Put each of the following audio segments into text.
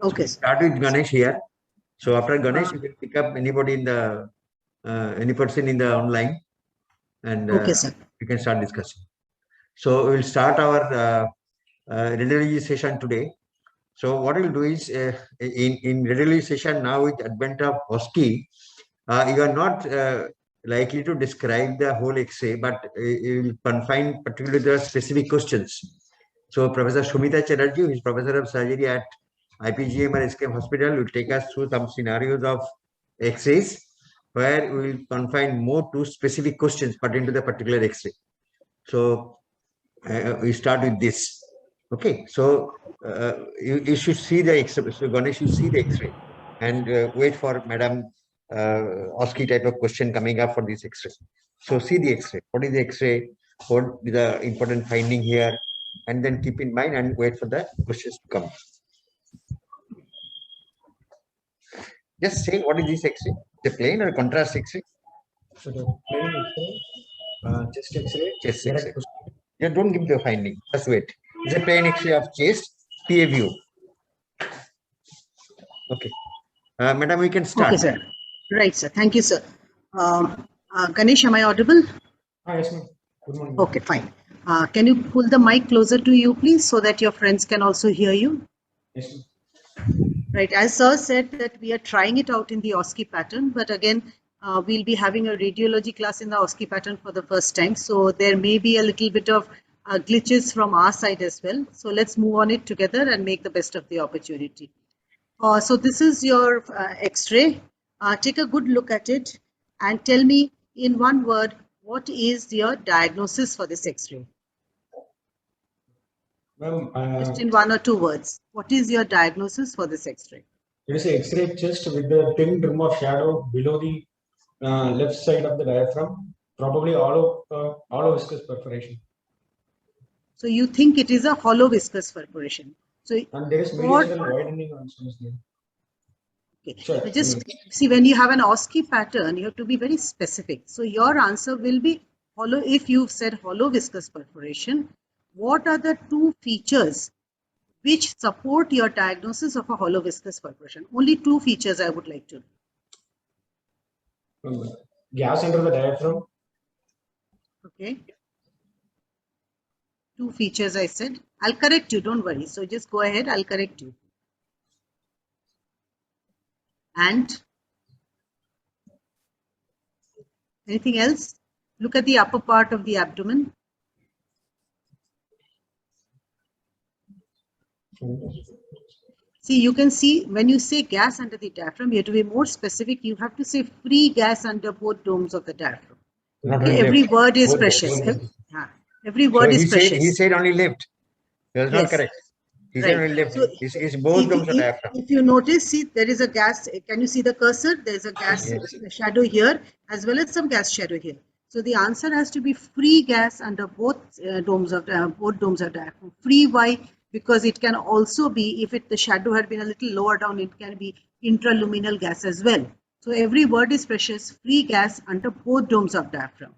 Okay. So start with Ganesh here. So after Ganesh, you Uh, can pick up anybody in the any person in the online, and Okay, sir. we can start discussing. So we'll start our radiology session today. So what we'll do is in radiology session now with advent of OSCE, you are not likely to describe the whole X-ray, but you will confine particularly the specific questions. So Professor Shumita Chatterjee, who is Professor of Surgery at IPGM or SKM Hospital, will take us through some scenarios of X-rays where we will confine more to specific questions pertaining to the particular X-ray. So we start with this. Okay, so you should see the X-ray. So Ganesh, you see the X-ray and wait for Madam OSCE type of question coming up for this X-ray. So see the X-ray. What is the X-ray? What is the important finding here? And then keep in mind and wait for the questions to come. Just say what is this X-ray? The plain or contrast X-ray? So the plain X-ray, chest X-ray, Chest direct X-ray. Yeah, don't give the finding. Just wait. It's a plain X-ray of chest, PA view. Okay. Madam, we can start. Okay, sir. Right, sir. Thank you, sir. Ganesh, am I audible? Yes, ma'am. Good morning. Okay, fine. Can you pull the mic closer to you, please, so that your friends can also hear you? Yes, ma'am. Right. As sir said that we are trying it out in the OSCE pattern, but again, we'll be having a radiology class in the OSCE pattern for the first time. So there may be a little bit of glitches from our side as well. So let's move on it together and make the best of the opportunity. So this is your X-ray. Take a good look at it and tell me in one word, what is your diagnosis for this X-ray? Ma'am, Just in one or two words. What is your diagnosis for this X-ray? it is a X-ray chest with the thin rim of shadow below the left side of the diaphragm, probably hollow viscous perforation. So you think it is a hollow viscous perforation. So And there is mediastinal widening also. okay. Sure. Just see, when you have an OSCE pattern, you have to be very specific. So your answer will be hollow. If you've said hollow viscous perforation, what are the two features which support your diagnosis of a hollow viscous perforation? Only two features I would like to know. Gas under the diaphragm. Okay. Two features I said. I'll correct you, don't worry. So just go ahead, I'll correct you. And anything else? Look at the upper part of the abdomen. See, you can see when you say gas under the diaphragm, you have to be more specific. You have to say free gas under both domes of the diaphragm. Okay, every word is precious. Every word is precious. He said only left. That's not correct. He said only left. So it's both domes of diaphragm. if you notice, see, there is a gas. Can you see the cursor? There is a gas shadow here as well as some gas shadow here. So the answer has to be free gas under both domes of diaphragm. Free, why? Because it can also be, if the shadow had been a little lower down, it can be intraluminal gas as well. So every word is precious. Free gas under both domes of diaphragm.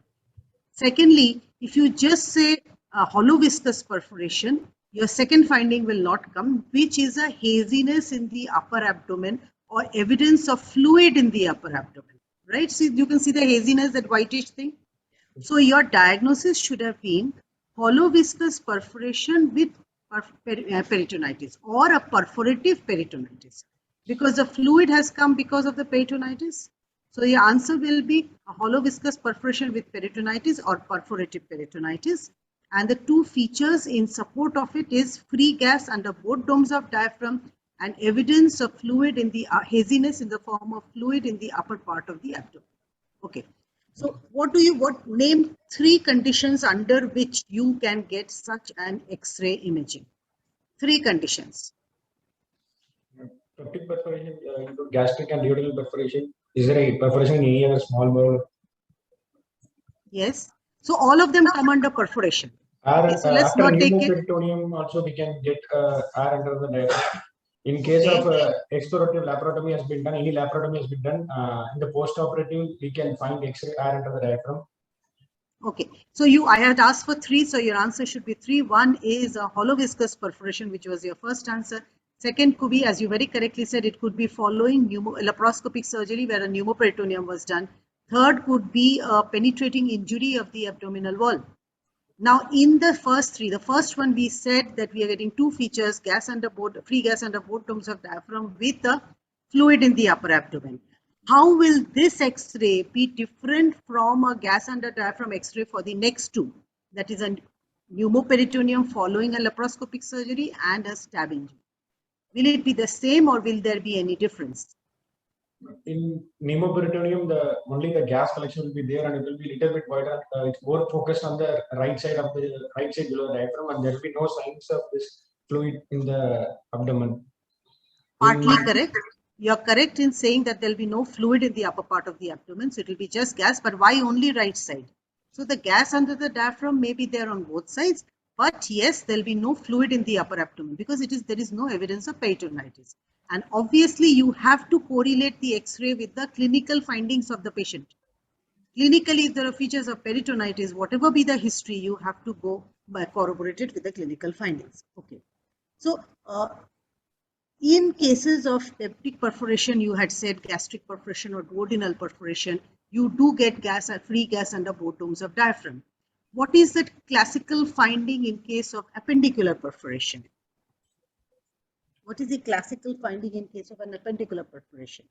Secondly, if you just say hollow viscous perforation, your second finding will not come, which is a haziness in the upper abdomen or evidence of fluid in the upper abdomen, right? See, you can see the haziness, that whitish thing. So your diagnosis should have been hollow viscous perforation with peritonitis or a perforative peritonitis, because the fluid has come because of the peritonitis. So your answer will be a hollow viscous perforation with peritonitis or perforative peritonitis. And the two features in support of it is free gas under both domes of diaphragm and evidence of fluid in the haziness in the form of fluid in the upper part of the abdomen. Okay. So name three conditions under which you can get such an X-ray imaging? Three conditions. Peptic perforation, gastric and duodenal perforation. Is there a perforation in any other small bowel? Yes. So all of them come under perforation. Okay, so let's after not take it. pneumoperitoneum also we can get air under the diaphragm. In case of explorative laparotomy has been done, any laparotomy has been done, in the post-operative we can find X-ray air under the diaphragm. Okay, so I had asked for three, so your answer should be three. One is a hollow viscous perforation, which was your first answer. Second could be, as you very correctly said, it could be following laparoscopic surgery where a pneumoperitoneum was done. Third could be a penetrating injury of the abdominal wall. Now, in the first three, the first one we said that we are getting two features, gas under both, free gas under both domes of diaphragm with a fluid in the upper abdomen. How will this X-ray be different from a gas under diaphragm X-ray for the next two? That is a pneumoperitoneum following a laparoscopic surgery and a stab injury. Will it be the same or will there be any difference? In pneumoperitoneum, only the gas collection will be there, and it will be a little bit wider. It's more focused on the right side below the diaphragm, and there will be no signs of this fluid in the abdomen. Partly correct. You're correct in saying that there will be no fluid in the upper part of the abdomen, so it will be just gas. But why only right side? So the gas under the diaphragm may be there on both sides, but yes, there will be no fluid in the upper abdomen because there is no evidence of peritonitis. And obviously, you have to correlate the X-ray with the clinical findings of the patient. Clinically, if there are features of peritonitis, whatever be the history, you have to go corroborate it with the clinical findings. Okay. So, in cases of peptic perforation, you had said gastric perforation or duodenal perforation, you do get free gas under both domes of diaphragm. What is the classical finding in case of appendicular perforation? What is the classical finding in case of an appendicular perforation?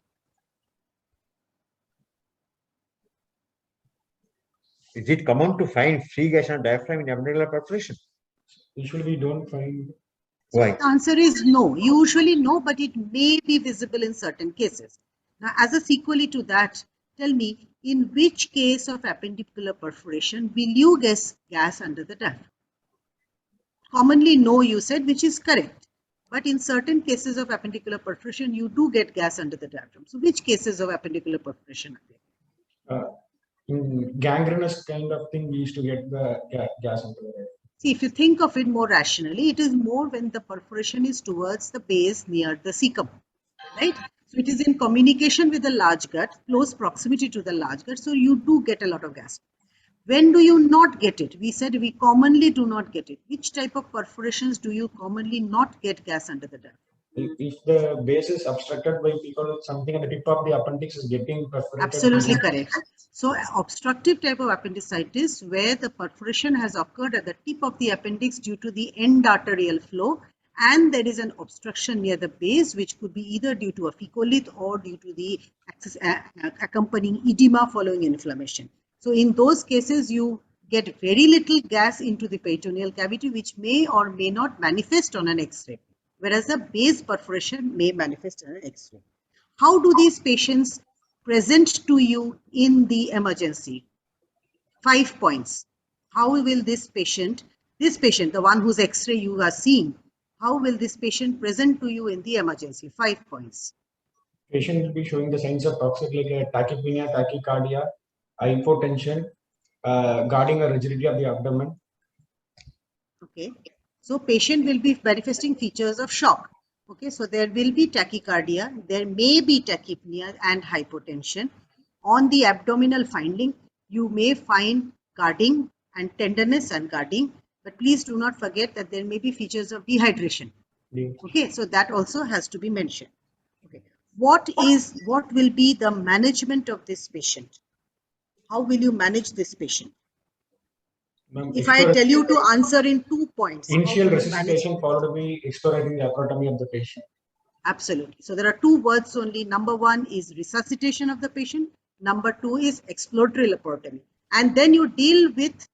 Is it common to find free gas and diaphragm in appendicular perforation? Usually we don't find. Why? The answer is no. Usually no, but it may be visible in certain cases. Now, as a sequel to that, tell me, in which case of appendicular perforation will you guess gas under the diaphragm? Commonly no, you said, which is correct. But in certain cases of appendicular perforation, you do get gas under the diaphragm. So which cases of appendicular perforation are there? In gangrenous kind of thing, we used to get the gas under the diaphragm. See, if you think of it more rationally, it is more when the perforation is towards the base near the cecum, right? So it is in communication with the large gut, close proximity to the large gut. So you do get a lot of gas. When do you not get it? We said we commonly do not get it. Which type of perforations do you commonly not get gas under the diaphragm? If the base is obstructed by because something at the tip of the appendix is getting perforated. Absolutely correct. So obstructive type of appendicitis where the perforation has occurred at the tip of the appendix due to the end arterial flow and there is an obstruction near the base which could be either due to a fecalith or due to the accompanying edema following inflammation. So in those cases, you get very little gas into the peritoneal cavity, which may or may not manifest on an X-ray, whereas the base perforation may manifest on an X-ray. How do these patients present to you in the emergency? 5 points. How will this patient, the one whose X-ray you are seeing, how will this patient present to you in the emergency? 5 points. Patient will be showing the signs of toxic like tachypnea, tachycardia, hypotension, guarding or rigidity of the abdomen. Okay, so patient will be manifesting features of shock. Okay, so there will be tachycardia, there may be tachypnea and hypotension. On the abdominal finding, you may find guarding and tenderness and guarding, but please do not forget that there may be features of dehydration. Okay, so that also has to be mentioned. Okay, what will be the management of this patient? How will you manage this patient? If I tell you to answer in 2 points. Initial resuscitation followed by explorating the laparotomy of the patient. Absolutely. So there are 2 words only. Number 1 is resuscitation of the patient. Number 2 is exploratory laparotomy. And then you deal with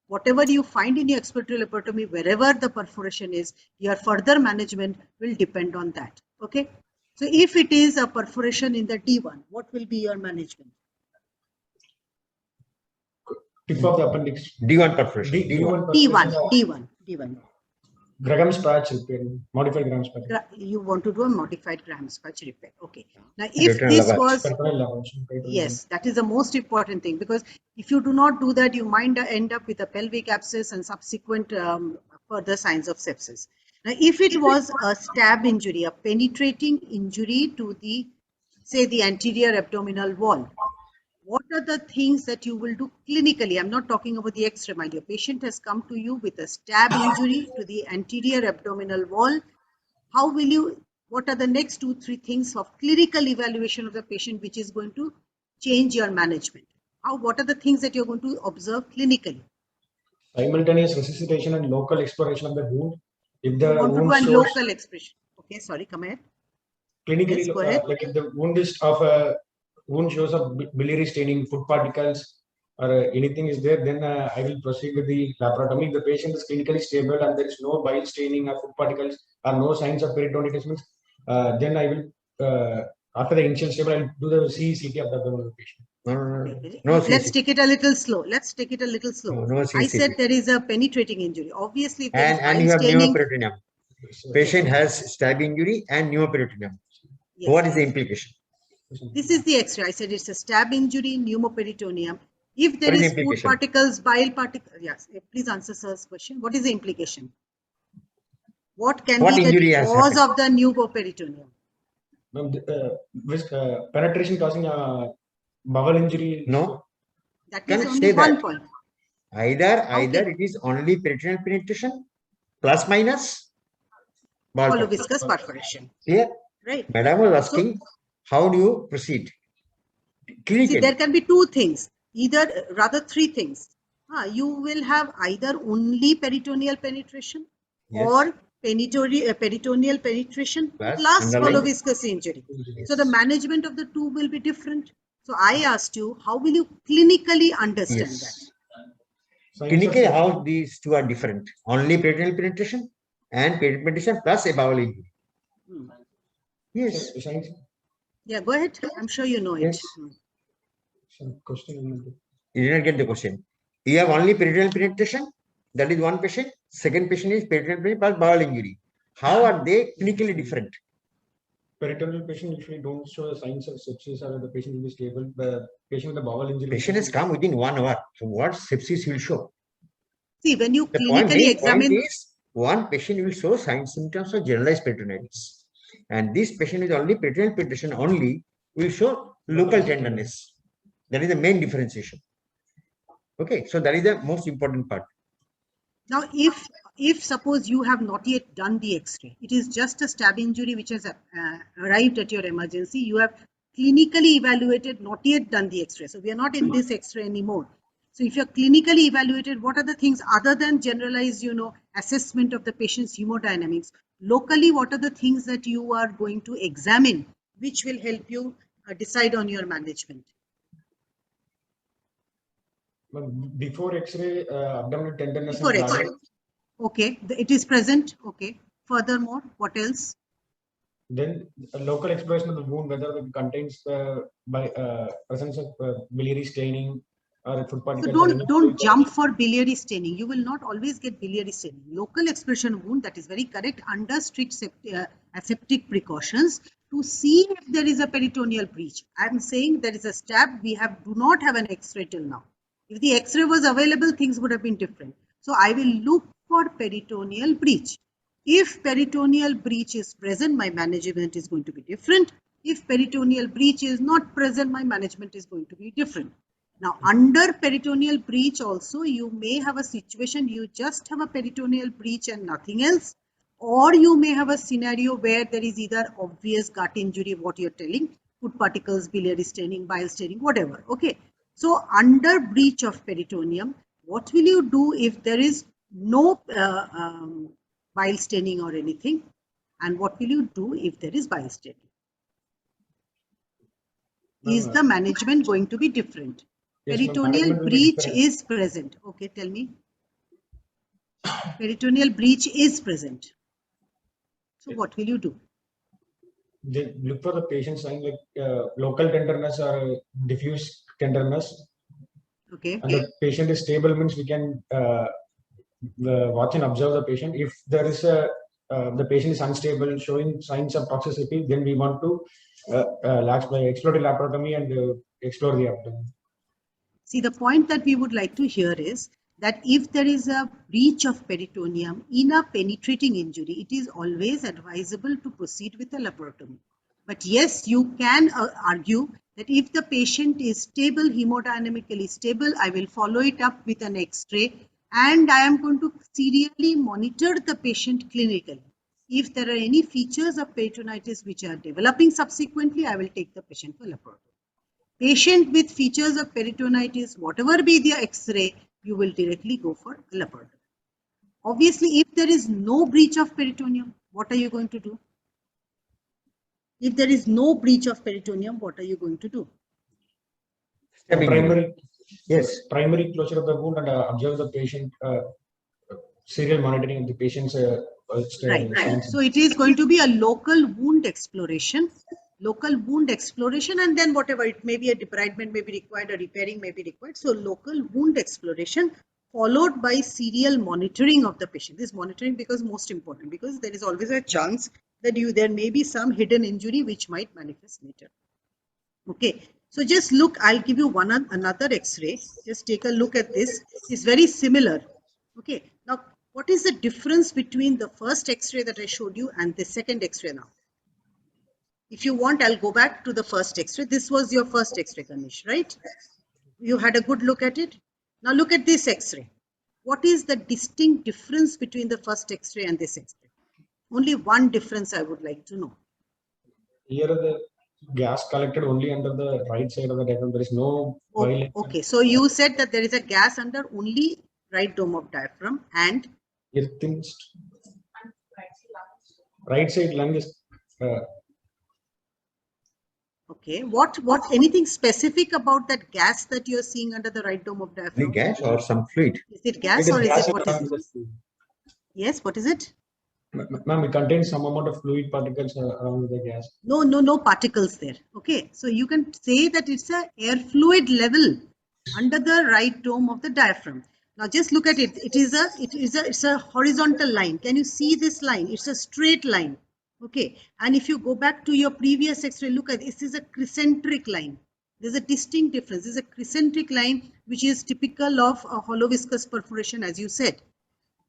whatever you find in your exploratory laparotomy, wherever the perforation is, your further management will depend on that. Okay. So if it is a perforation in the D1, what will be your management? Tip of the appendix. D1 perforation. D1. Graham's patch repair, modified Graham's patch. You want to do a modified Graham's patch repair. Okay. Now, if this was, yes, that is the most important thing, because if you do not do that, you might end up with a pelvic abscess and subsequent further signs of sepsis. Now, if it was a stab injury, a penetrating injury to the, say, the anterior abdominal wall, what are the things that you will do clinically? I'm not talking about the X-ray, my dear. Patient has come to you with a stab injury to the anterior abdominal wall. how will you, what are the next 2-3 things of clinical evaluation of the patient which is going to change your management? What are the things that you're going to observe clinically? Simultaneous resuscitation and local exploration of the wound. If the You want to do wound a shows local expression. Okay, sorry, come ahead. clinically, Yes, go ahead. like if the wound is of a wound shows of biliary staining, food particles, or anything is there, then I will proceed with the laparotomy. If the patient is clinically stable and there is no bile staining or food particles or no signs of peritonitis, then I will, after the initial stable, I will do the CECT of the abdominal patient. No, Let's take it a little slow. Let's take it a little slow. No, I said there is a penetrating injury. Obviously, if there is and you bile have staining, pneumoperitoneum. Patient has stab injury and pneumoperitoneum. yes. What is the implication? This is the X-ray. I said it's a stab injury, pneumoperitoneum. If there What is is the food implication? particles, bile particles, yes. Please answer sir's question. What is the implication? What can What be the injury has cause happened? of the pneumoperitoneum? Penetration causing a bowel injury. No, That Can is I only say one that? point. either Okay. it is only peritoneal penetration plus minus ball Hollow particles. viscous perforation. Clear? Right. Madam was asking, how do you proceed? See, there Clinically. can be two things, rather three things. You will have either only peritoneal penetration Yes. or peritoneal penetration Plus plus underlying. hollow viscous injury. So the management of the two will be different. So I asked you, how will you clinically understand that? Clinically, how these two are different. Only peritoneal penetration and peritoneal penetration plus a bowel injury. Yes. Yeah, go ahead. I'm sure you know it. Yes. You did not get the question. You have only peritoneal penetration. That is one patient. Second patient is peritoneal penetration plus bowel injury. How are they clinically different? Peritoneal patient usually don't show signs of sepsis or the patient will be stable. The patient with the bowel injury. Patient has come within 1 hour. So what sepsis will show? See, when you The clinically examine, point is one patient will show signs symptoms of generalized peritonitis, and this patient is only peritoneal penetration only will show local tenderness. That is the main differentiation. Okay, so that is the most important part. now if suppose you have not yet done the X-ray, it is just a stab injury which has arrived at your emergency. You have clinically evaluated, not yet done the X-ray. So we are not in this X-ray anymore. So if you're clinically evaluated, what are the things other than generalized, assessment of the patient's hemodynamics? Locally, what are the things that you are going to examine, which will help you decide on your management? Before X-ray, abdominal tenderness. Before X-ray. Okay, it is present. Okay. Furthermore, what else? Then local exploration of the wound, whether it contains presence of biliary staining or food particles. So don't jump for biliary staining. You will not always get biliary staining. Local expression wound, that is very correct, under strict aseptic precautions to see if there is a peritoneal breach. I am saying there is a stab. We do not have an X-ray till now. If the X-ray was available, things would have been different. So I will look for peritoneal breach. If peritoneal breach is present, my management is going to be different. If peritoneal breach is not present, my management is going to be different. Now, under peritoneal breach also, you may have a situation, you just have a peritoneal breach and nothing else. Or you may have a scenario where there is either obvious gut injury, what you're telling, food particles, biliary staining, bile staining, whatever. Okay. So, under breach of peritoneum, what will you do if there is no bile staining or anything? And what will you do if there is bile staining? Is the management going to be different? Yes, peritoneal breach is present. Okay, tell me. Peritoneal breach is present. So what will you do? They look for the patient sign like local tenderness or diffuse tenderness. Okay. And the patient is stable means we can watch and observe the patient. If there is the patient is unstable, showing signs of toxicity, then we want to explore the laparotomy and explore the abdomen. See, the point that we would like to hear is that if there is a breach of peritoneum in a penetrating injury, it is always advisable to proceed with a laparotomy. But yes, you can argue that if the patient is stable, hemodynamically stable, I will follow it up with an X-ray and I am going to serially monitor the patient clinically. If there are any features of peritonitis which are developing subsequently, I will take the patient for laparotomy. Patient with features of peritonitis, whatever be the X-ray, you will directly go for laparotomy. Obviously, if there is no breach of peritoneum, what are you going to do? If there is no breach of peritoneum, what are you going to do? Primary, Yes. primary closure of the wound and observe the patient, serial monitoring of the patient's Right. So it is going to be a local wound exploration, and then whatever, it may be a debridement may be required, a repairing may be required. So local wound exploration followed by serial monitoring of the patient. This monitoring becomes most important because there is always a chance that there may be some hidden injury which might manifest later. Okay, so just look, I'll give you another X-ray. Just take a look at this. It's very similar. Okay, now what is the difference between the first X-ray that I showed you and the second X-ray now? If you want, I'll go back to the first X-ray. This was your first X-ray, Ganesh, right? You had a good look at it. Now look at this X-ray. What is the distinct difference between the first X-ray and this X-ray? Only one difference I would like to know. Here the gas collected only under the right side of the diaphragm. There is no okay, so you said that there is a gas under only right dome of diaphragm and right side lung is okay, what anything specific about that gas that you're seeing under the right dome of diaphragm? Only gas or some fluid? Is it gas or is it what is it? Yes, what is it? Ma'am, it contains some amount of fluid particles around the gas. No particles there. Okay, so you can say that it's a air fluid level under the right dome of the diaphragm. Now just look at it. It's a horizontal line. Can you see this line? It's a straight line. Okay, and if you go back to your previous X-ray, look at this is a crescentric line. There's a distinct difference. This is a crescentric line which is typical of a hollow viscous perforation, as you said.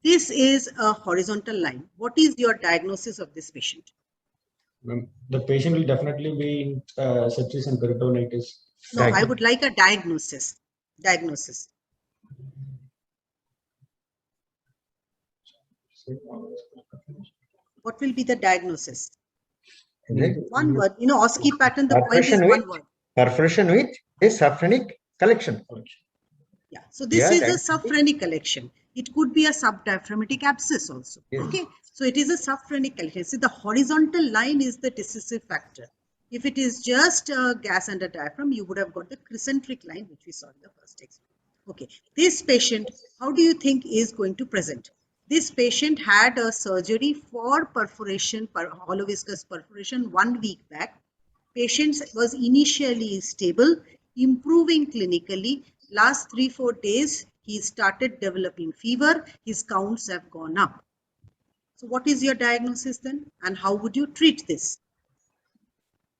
This is a horizontal line. What is your diagnosis of this patient? The patient will definitely be in sepsis and peritonitis. No, I would like a diagnosis. What will be the diagnosis? One word. You know, Oski pattern, the point is one word. Perforation with a subphrenic collection. Yeah, so this is a subphrenic collection. It could be a subdiaphragmatic abscess also. Yes. Okay, so it is a subphrenic collection. See, the horizontal line is the decisive factor. If it is just gas under diaphragm, you would have got the crescentric line, which we saw in the first X-ray. Okay, this patient, how do you think is going to present? This patient had a surgery for perforation, hollow viscous perforation 1 week back. Patient was initially stable, improving clinically. Last 3-4 days, he started developing fever. His counts have gone up. So what is your diagnosis then? And how would you treat this?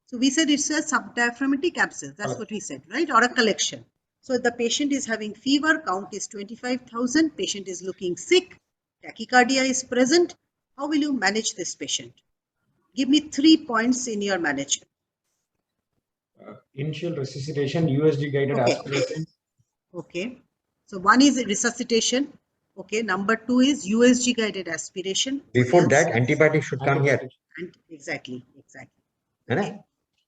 So we said it's a subdiaphragmatic abscess. That's what we said, right? Or a collection. So the patient is having fever, count is 25,000. Patient is looking sick. Tachycardia is present. How will you manage this patient? Give me 3 points in your management. Initial resuscitation, USG guided aspiration. Okay. So one is resuscitation. Okay. Number 2 is USG guided aspiration. Before that, antibiotics should come here. Exactly. Okay.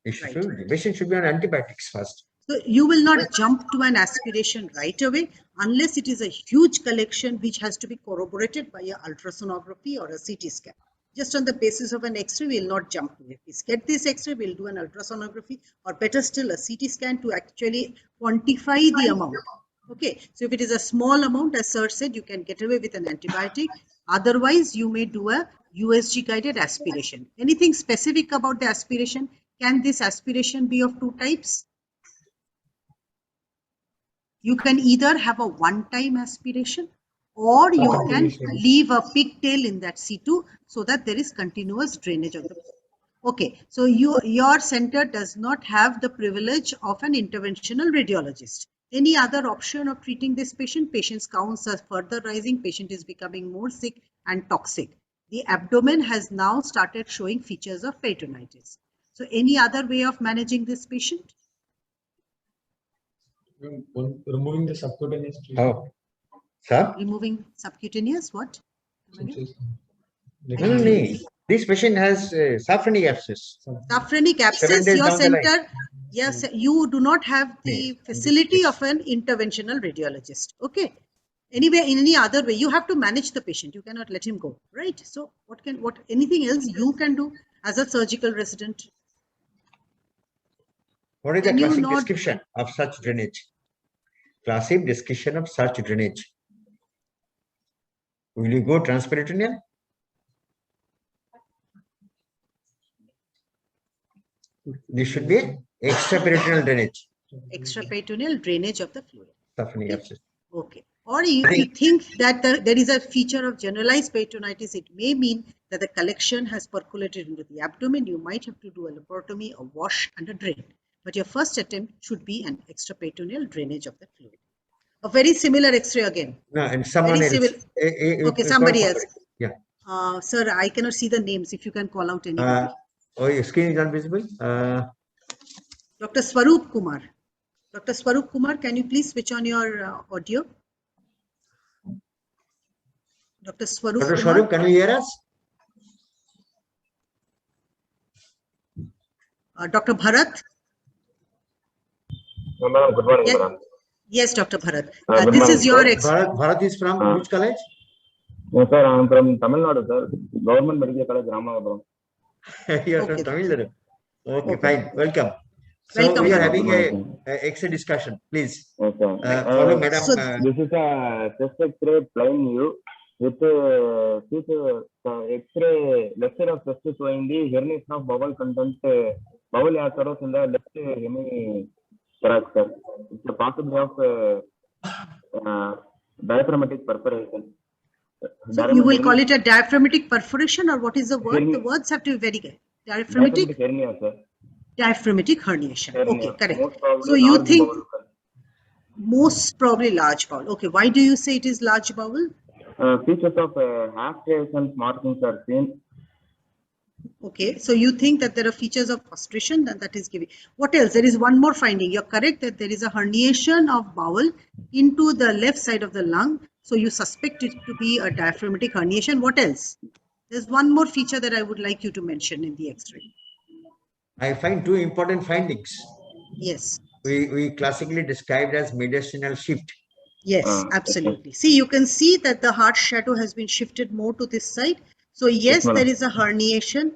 The patient should be on antibiotics first. So you will not jump to an aspiration right away unless it is a huge collection which has to be corroborated by an ultrasonography or a CT scan. Just on the basis of an X-ray, we will not jump to it. We get this X-ray, we'll do an ultrasonography or better still a CT scan to actually quantify the amount. Okay, so if it is a small amount, as Sir said, you can get away with an antibiotic. Otherwise, you may do a USG guided aspiration. Anything specific about the aspiration? Can this aspiration be of 2 types? You can either have a one-time aspiration or you can leave a pigtail in that C2 so that there is continuous drainage of the blood. Okay, so your center does not have the privilege of an interventional radiologist. Any other option of treating this patient? Patient's counts are further rising, patient is becoming more sick and toxic. The abdomen has now started showing features of peritonitis. So any other way of managing this patient? Removing the subcutaneous. Oh, sir? Removing subcutaneous what? No. This patient has saprophtenic abscess. Saprophtenic 7 abscess, days your down the line. center, yes, you do not have the facility of an interventional radiologist. Okay. Anyway, in any other way, you have to manage the patient. You cannot let him go, right? So what anything else you can do as a surgical resident? What is the Can you classic not- description of such drainage? Classic description of such drainage. Will you go transperitoneal? This should be extraperitoneal drainage. Extraperitoneal drainage of the fluid. Saprophtenic abscess. Okay. Or if you think that there is a feature of generalized peritonitis, it may mean that the collection has percolated into the abdomen. You might have to do a laparotomy, a wash, and a drain. But your first attempt should be an extraperitoneal drainage of the fluid. A very similar X-ray again. No, and someone Very else. civil- Okay, somebody call else. for it. Yeah. Sir, I cannot see the names. If you can call out anybody. Oh, your screen is not visible. Dr. Swaroop Kumar. Dr. Swaroop Kumar, can you please switch on your audio? Dr. Swaroop Dr. Kumar. Swaroop, can you hear us? Dr. Bharat. Madam, good morning, Yes. madam. Yes, Dr. Bharat. Good This morning, is your sir. Bharat is from which college? Yes, sir, I am from Tamil Nadu, sir. Government Medical College, Ramanathapuram. You are Okay. from Tamil Nadu. Okay, Okay. fine. Welcome. So Welcome, we are Bharat. having Welcome. a X-ray discussion. Please Yes, sir. follow, madam. So- This is a chest X-ray plain view with X-ray left side of chest showing the herniation of bowel content, bowel atheros in the left hemithorax, sir. It's a possibility of diaphragmatic perforation. So you will call it a diaphragmatic perforation, or what is the word? The words have to be very good. Diaphragmatic hernia, sir. diaphragmatic herniation. Hernia. Okay, correct. Most probably So you large think bowel, sir. most probably large bowel. Okay, why do you say it is large bowel? Features of hastration markings are seen. Okay, so you think that there are features of frustration and that is giving. What else? There is one more finding. You're correct that there is a herniation of bowel into the left side of the lung. So you suspect it to be a diaphragmatic herniation. What else? There's one more feature that I would like you to mention in the X-ray. I find two important findings. Yes. We classically described as mediastinal shift. Yes, Okay. absolutely. See, you can see that the heart shadow has been shifted more to this side. So yes, madam. there is a herniation.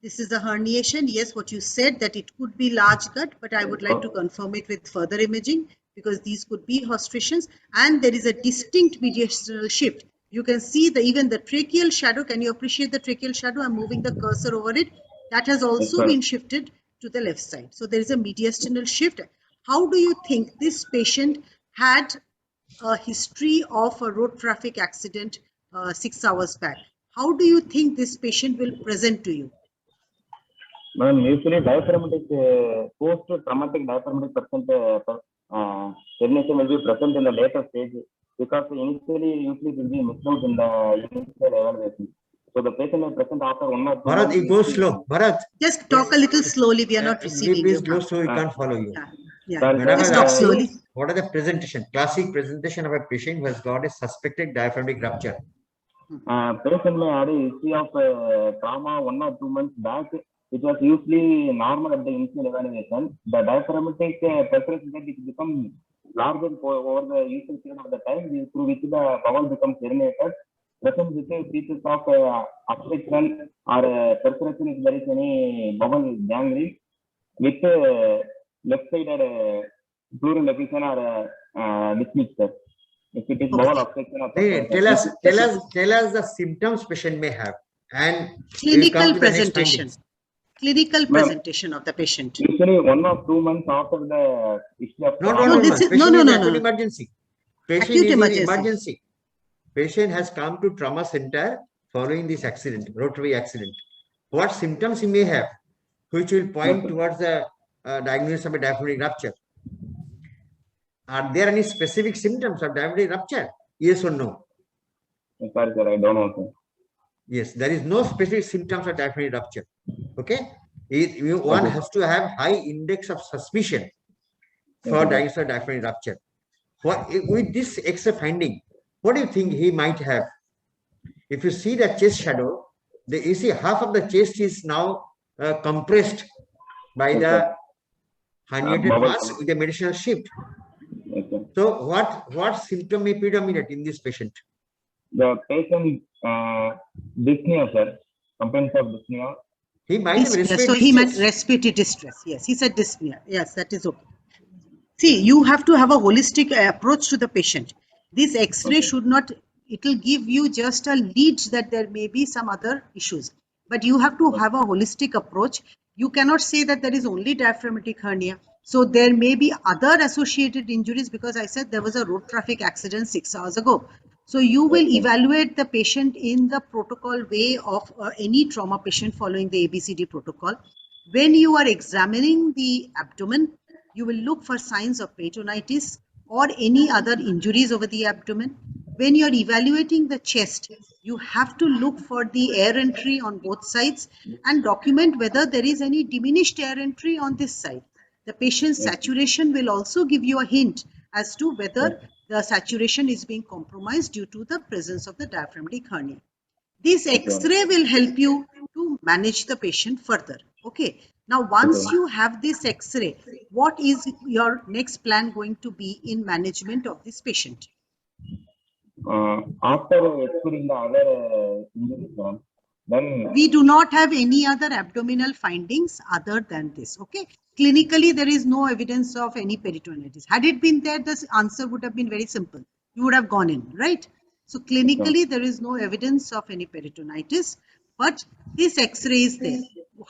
This is a herniation. Yes, what you said that it could be large gut, but I would like to confirm it with further imaging because these could be hostrations, and there is a distinct mediastinal shift. You can see even the tracheal shadow. Can you appreciate the tracheal shadow? I'm moving the cursor over it. That has also madam. been shifted to the left side. So there is a mediastinal shift. How do you think this patient had a history of a road traffic accident 6 hours back? How do you think this patient will present to you? Madam, usually diaphragmatic post-traumatic diaphragmatic herniation will be present in the later stage because usually it will be missed out in the initial evaluation. So the patient may present after 1 or 2 Bharat, months. it goes slow. Bharat, Just talk a little slowly. We are not receiving please you. go slow. We can't follow you. Yeah. Sorry, Madam, Just sir. talk slowly. what are the presentation? Classic presentation of a patient who has got a suspected diaphragmatic rupture. Patient may have a history of trauma 1 or 2 months back. It was usually normal at the initial evaluation. The diaphragmatic perforation that it becomes larger over the usual period of the time through which the bowel becomes herniated. Present with features of obstruction or perforation if there is any bowel gangrene with left sided pleural effusion or dismixture. If it is bowel obstruction or Tell us the symptoms patient may have, and we'll come Clinical to the next presentation. findings. Clinical presentation of the patient. Usually 1 or 2 months after the history of Not trauma. one this month. is- Patient no, is no, acute no. emergency. Patient Acute is emergency. in emergency. Patient has come to trauma center following this accident, rotary accident. What symptoms he may have, which will point towards the diagnosis of a diaphragmatic rupture? Are there any specific symptoms of diaphragmatic rupture? Yes or no? Sorry, sir, I don't know, sir. Yes, there is no specific symptoms of diaphragmatic rupture. Okay, one has to have high index of suspicion for diagnosis of diaphragmatic rupture. With this X-ray finding, what do you think he might have? If you see the chest shadow, you see half of the chest is now compressed by the herniated bubble. mass with a medicinal shift. Okay. So what symptom may predominate in this patient? The patient dyspnea, sir. Complaints of dyspnea. He might have Dyspnea. respiratory So he meant distress. respiratory distress. Yes, he said dyspnea. Yes, that is okay. See, you have to have a holistic approach to the patient. This X-ray should not, it will give you just a lead that there may be some other issues. But you have to have a holistic approach. You cannot say that there is only diaphragmatic hernia. So there may be other associated injuries, because I said there was a road traffic accident 6 hours ago. So you will evaluate the patient in the protocol way of any trauma patient following the ABCD protocol. When you are examining the abdomen, you will look for signs of peritonitis or any other injuries over the abdomen. When you are evaluating the chest, you have to look for the air entry on both sides and document whether there is any diminished air entry on this side. The patient's saturation will also give you a hint as to whether the saturation is being compromised due to the presence of the diaphragmatic hernia. This X-ray will help you to manage the patient further. Okay. Now, once you have this X-ray, what is your next plan going to be in management of this patient? After exploring the other injuries, then we do not have any other abdominal findings other than this. Okay. Clinically, there is no evidence of any peritonitis. Had it been there, the answer would have been very simple. You would have gone in, right? So clinically, there is no evidence of any peritonitis, but this X-ray is there.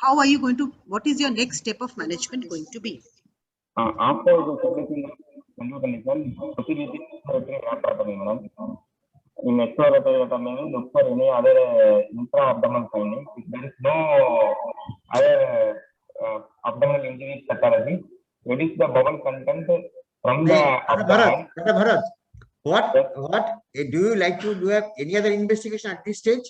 How are you going to, what is your next step of management going to be? after the submitting condition, in exploratory anatomy, look for any other intra-abdominal findings. If there is no other abdominal injury pathology, reduce the bowel content from the abdomen. Bharat, what do you like to do? Have any other investigation at this stage?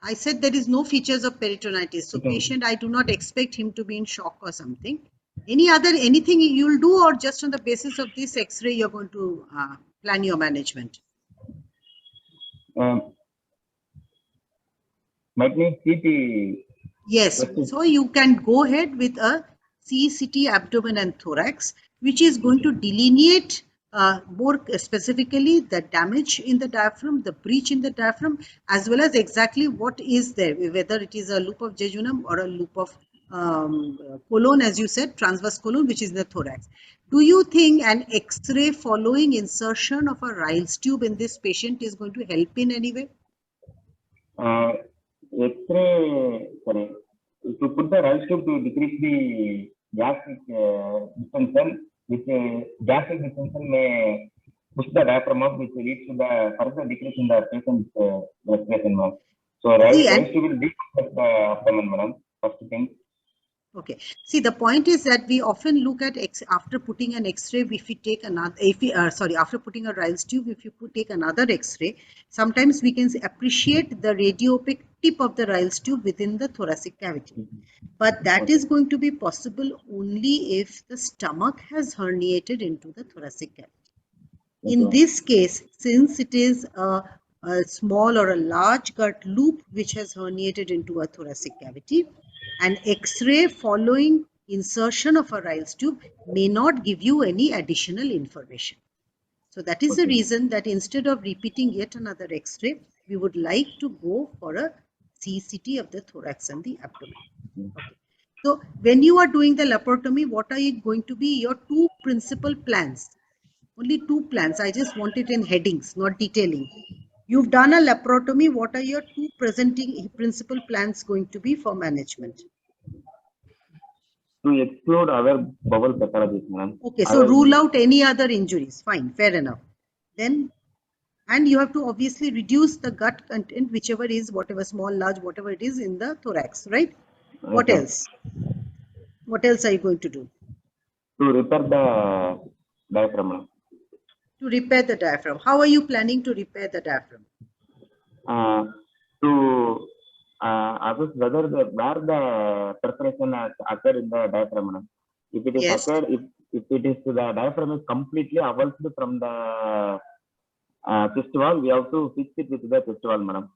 I said there is no features of peritonitis. So patient, I do not expect him to be in shock or something. Anything you'll do, or just on the basis of this X-ray, you're going to plan your management? Might need CT. Yes, so you can go ahead with a CCT abdomen and thorax, which is going to delineate more specifically the damage in the diaphragm, the breach in the diaphragm, as well as exactly what is there, whether it is a loop of jejunum or a loop of colon, as you said, transverse colon, which is the thorax. Do you think an X-ray following insertion of a Ryle's tube in this patient is going to help in any way? X-ray, sorry, to put the Ryle's tube to decrease the gastric distension, which gastric distension may push the diaphragm up, which leads to the further decrease in the patient's respiration. So Ryle's tube will decrease the abdomen, madam, first thing. Okay. See, the point is that we often look at after putting an X-ray, if we take another, after putting a Ryle's tube, if you take another X-ray, sometimes we can appreciate the radiopaque tip of the Ryle's tube within the thoracic cavity. But that is going to be possible only if the stomach has herniated into the thoracic cavity. In this case, since it is a small or a large gut loop which has herniated into a thoracic cavity, an X-ray following insertion of a Ryle's tube may not give you any additional information. So that is the reason that instead of repeating yet another X-ray, we would like to go for a CCT of the thorax and the abdomen. Okay. So when you are doing the laparotomy, what are going to be your two principal plans? Only two plans. I just want it in headings, not detailing. You've done a laparotomy. What are your two principal plans going to be for management? To exclude other bowel pathologies, ma'am. Okay, so rule out any other injuries. Fine, fair enough. Then, and you have to obviously reduce the gut content, whichever is, whatever small, large, whatever it is in the thorax, right? What else? What else are you going to do? To repair the diaphragm. To repair the diaphragm. How are you planning to repair the diaphragm? To assess whether where the perforation has occurred in the diaphragm. If it is occurred, if it is the diaphragm is completely avulsed from the chest wall, we have to fix it with the chest wall, madam.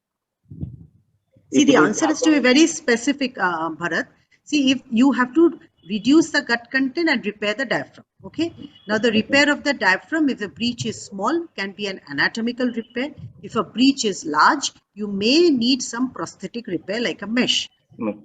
See, If the it is answer is to be very specific, Bharat. See, if you have to reduce the gut content and repair the diaphragm. Okay. Now, the repair of the diaphragm, if the breach is small, can be an anatomical repair. If a breach is large, you may need some prosthetic repair like a mesh.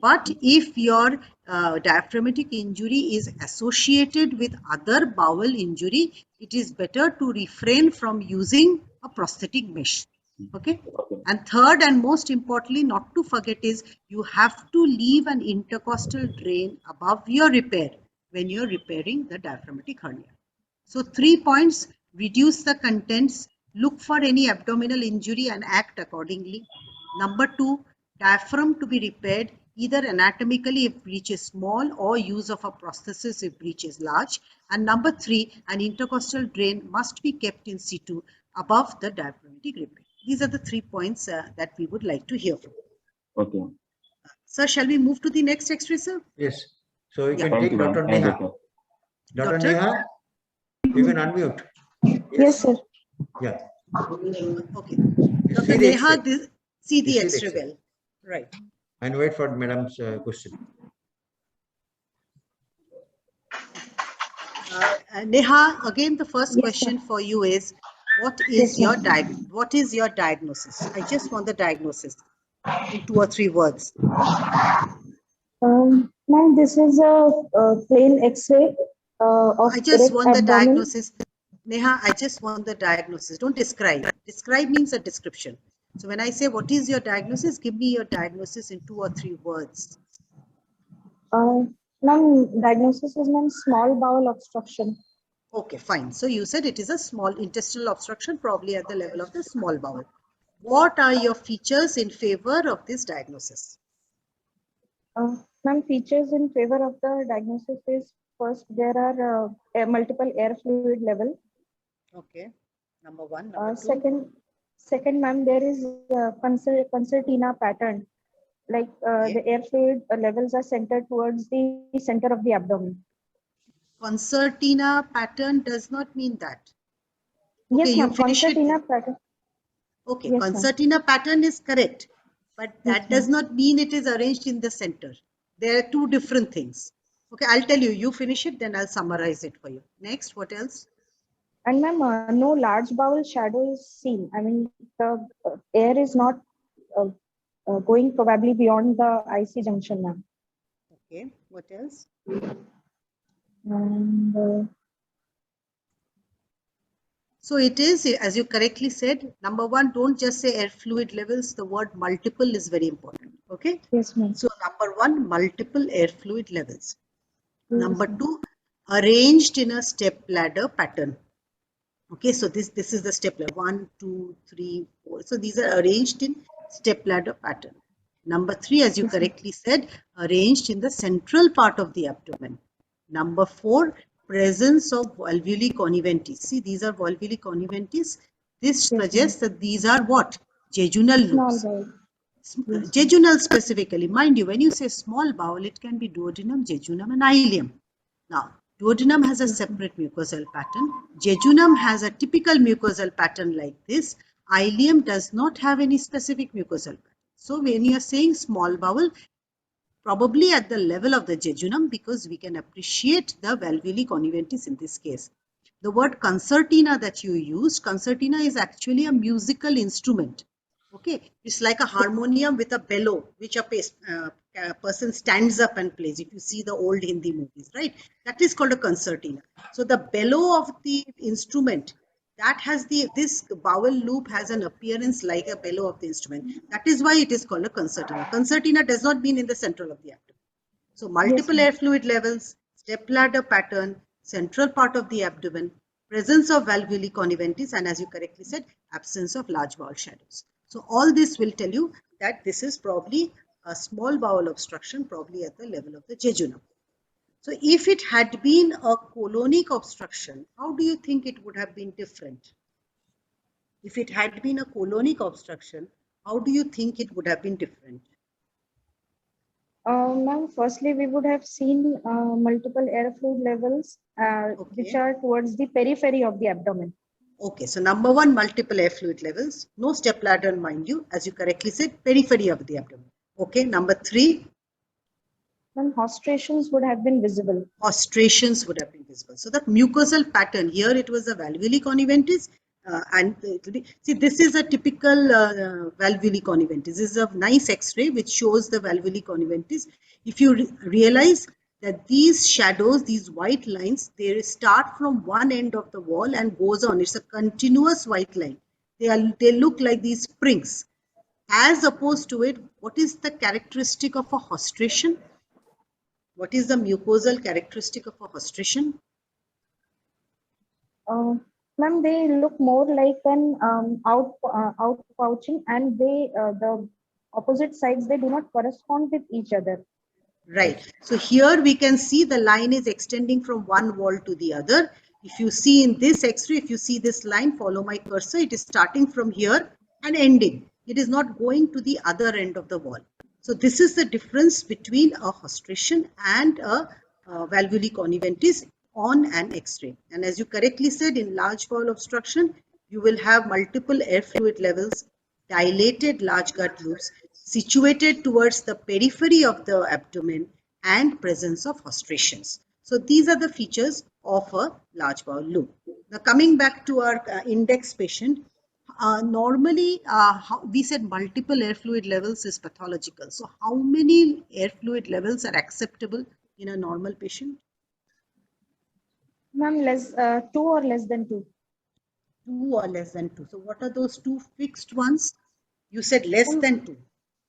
But if your diaphragmatic injury is associated with other bowel injury, it is better to refrain from using a prosthetic mesh. Okay. And third and most importantly, not to forget, is you have to leave an intercostal drain above your repair when you're repairing the diaphragmatic hernia. So 3 points: reduce the contents, look for any abdominal injury and act accordingly. Number 2, diaphragm to be repaired either anatomically if breach is small, or use of a prosthesis if breach is large. And number 3, an intercostal drain must be kept in situ above the diaphragmatic repair. These are the 3 points that we would like to hear from. Okay. Sir, shall we move to the next X-ray, sir? Yes. So you Yeah. can Thank take you, ma'am. Dr. Thank you, Neha. sir. Dr. Doctor? Neha, you can unmute. Yes, sir. Yeah. Okay. You Dr. see the Neha, X-ray see the You see the X-ray X-ray. well. Right. and wait for madam's question. Neha, again, the first Yes, question sir. for you is, what Yes, is your ma'am. what is your diagnosis? I just want the diagnosis in 2 or 3 words. Ma'am, this is a plain X-ray of I just erect want the abdomen. diagnosis. Neha, I just want the diagnosis. Don't describe. Describe means a description. So when I say what is your diagnosis, give me your diagnosis in 2 or 3 words. Ma'am, diagnosis is ma'am small bowel obstruction. Okay, fine. So you said it is a small intestinal obstruction, probably at the level of the small bowel. What are your features in favor of this diagnosis? Ma'am, features in favor of the diagnosis is, first, there are multiple air fluid level. Okay, number 1. Number 2. Second, ma'am, there is a concertina pattern. Like Okay. the air fluid levels are centered towards the center of the abdomen. Concertina pattern does not mean that. Okay, Yes, you ma'am. finish Concertina it. pattern. Okay, Yes, ma'am. concertina pattern is correct, but that Yes, does ma'am. not mean it is arranged in the center. There are 2 different things. Okay, I'll tell you. You finish it, then I'll summarize it for you. Next, what else? And ma'am, no large bowel shadow is seen. I mean, the air is not going probably beyond the IC junction, ma'am. Okay, what else? And So it is, as you correctly said, number 1, don't just say air fluid levels. The word multiple is very important. Okay. yes, ma'am. So number 1, multiple air fluid levels. Yes, Number ma'am. 2, arranged in a step ladder pattern. Okay, so this is the step ladder, 1, 2, 3, 4. So these are arranged in step ladder pattern. Number 3, as you Yes, ma'am. correctly said, arranged in the central part of the abdomen. Number 4, presence of valvuli conniventis. See, these are valvuli conniventis. This Yes, suggests that these are what? Jejunal Small loops. bowel. Yes, ma'am. Jejunal specifically. Mind you, when you say small bowel, it can be duodenum, jejunum, and ileum. Now, duodenum has a separate mucosal pattern. Jejunum has a typical mucosal pattern like this. Ileum does not have any specific mucosal pattern. So when you are saying small bowel, probably at the level of the jejunum, because we can appreciate the valvuli conniventis in this case. The word concertina that you used, concertina is actually a musical instrument. Okay, it's like a harmonium with a bellow, which a person stands up and plays. If you see the old Hindi movies, right? That is called a concertina. So the bellow of the instrument, that has this bowel loop has an appearance like a bellow of the instrument. That is why it is called a concertina. Concertina does not mean in the central of the abdomen. So multiple air fluid levels, step ladder pattern, central part of the abdomen, presence of valvuli conniventis, and as you correctly said, absence of large bowel shadows. So all this will tell you that this is probably a small bowel obstruction, probably at the level of the jejunum. So if it had been a colonic obstruction, how do you think it would have been different? If it had been a colonic obstruction, how do you think it would have been different? Ma'am, firstly, we would have seen multiple air fluid levels, which Okay. are towards the periphery of the abdomen. Okay, so number 1, multiple air fluid levels, no step ladder, mind you, as you correctly said, periphery of the abdomen. Okay, number 3, Then hostrations would have been visible. ostrations would have been visible. So the mucosal pattern here, it was a valvuli conjunctivis, and it will be, see, this is a typical valvuli conjunctivis. This is a nice X-ray which shows the valvuli conjunctivis. If you realize that these shadows, these white lines, they start from one end of the wall and goes on. It's a continuous white line. They look like these springs. As opposed to it, what is the characteristic of a hostration? What is the mucosal characteristic of a hostration? Ma'am, they look more like an outpouching, and the opposite sides, they do not correspond with each other. Right. So here we can see the line is extending from one wall to the other. If you see in this X-ray, if you see this line, follow my cursor, it is starting from here and ending. It is not going to the other end of the wall. So this is the difference between a hostration and a valvuli conjunctivis on an X-ray. And as you correctly said, in large bowel obstruction, you will have multiple air fluid levels, dilated large gut loops, situated towards the periphery of the abdomen, and presence of hostrations. So these are the features of a large bowel loop. Now coming back to our index patient, normally we said multiple air fluid levels is pathological. So how many air fluid levels are acceptable in a normal patient? Ma'am, 2 or less than 2. 2 or less than 2. So what are those 2 fixed ones? You said less than 2.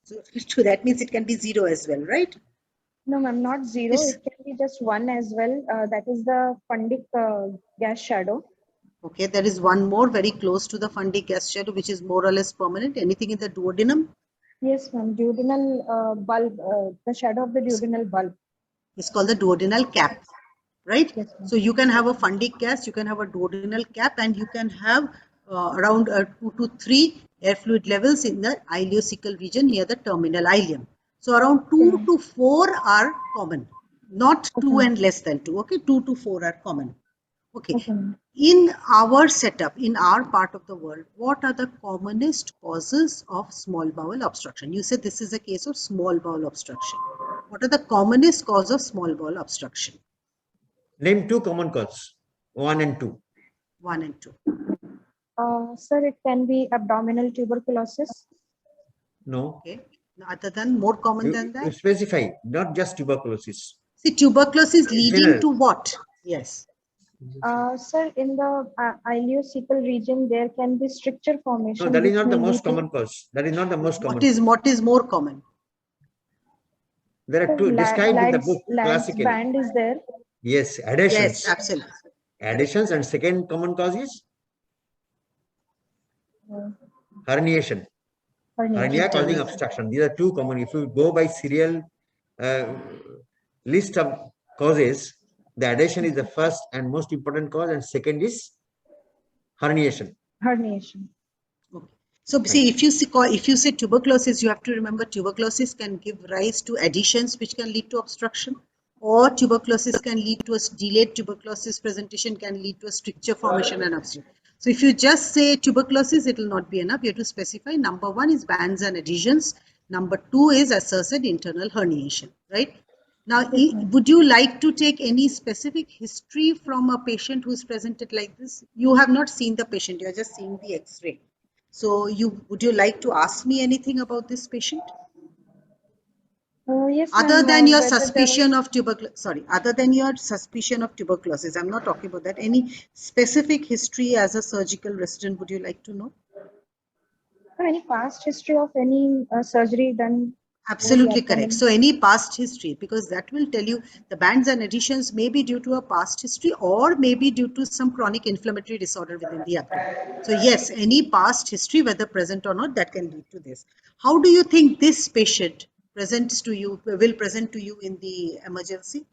So that means it can be 0 as well, right? No, ma'am, not 0. Yes. It can be just 1 as well. That is the fundic gas shadow. Okay, there is one more very close to the fundic gas shadow, which is more or less permanent. Anything in the duodenum? Yes, ma'am. Duodenal bulb, the shadow of the duodenal bulb. It's called the duodenal cap, right? Yes, ma'am. So you can have a fundic gas, you can have a duodenal cap, and you can have around 2 to 3 air fluid levels in the ileocecal region near the terminal ileum. So around 2 to 4 are common, not 2 and less than 2. Okay, 2 to 4 are common. Okay. In our setup, in our part of the world, what are the commonest causes of small bowel obstruction? You said this is a case of small bowel obstruction. What are the commonest cause of small bowel obstruction? Name 2 common causes, 1 and 2. 1 and 2. Sir, it can be abdominal tuberculosis. No. Okay. Other than, more common than You that? specify, not just tuberculosis. See, tuberculosis leading General. to what? Yes. Sir, in the ileocecal region, there can be stricture formation. No, that is which not the may most lead to- common cause. That is not the most common. What is more common? There are 2 described in the book Lads classically. band is there. Yes, adhesions. Yes, absolutely. Adhesions, and second common cause is herniation. Hernia causing obstruction. These are 2 common. If you go by serial list of causes, the adhesion is the first and most important cause, and second is herniation. Herniation. Okay. So see, if you say tuberculosis, you have to remember tuberculosis can give rise to adhesions which can lead to obstruction, or tuberculosis can lead to a delayed tuberculosis presentation, can lead to a stricture formation and obstruction. So if you just say tuberculosis, it will not be enough. You have to specify. Number 1 is bands and adhesions. Number 2 is, as Sir said, internal herniation, right? Now, would you like to take any specific history from a patient who is presented like this? You have not seen the patient, you are just seeing the X-ray. So would you like to ask me anything about this patient? Yes, Other ma'am, than your whether there suspicion of other than your suspicion of tuberculosis, I'm not talking about that. Any specific history as a surgical resident, would you like to know? any past history of any surgery done? Absolutely correct. So any past history, because that will tell you the bands and adhesions may be due to a past history or maybe due to some chronic inflammatory disorder within the abdomen. So yes, any past history, whether present or not, that can lead to this. How do you think this patient will present to you in the emergency?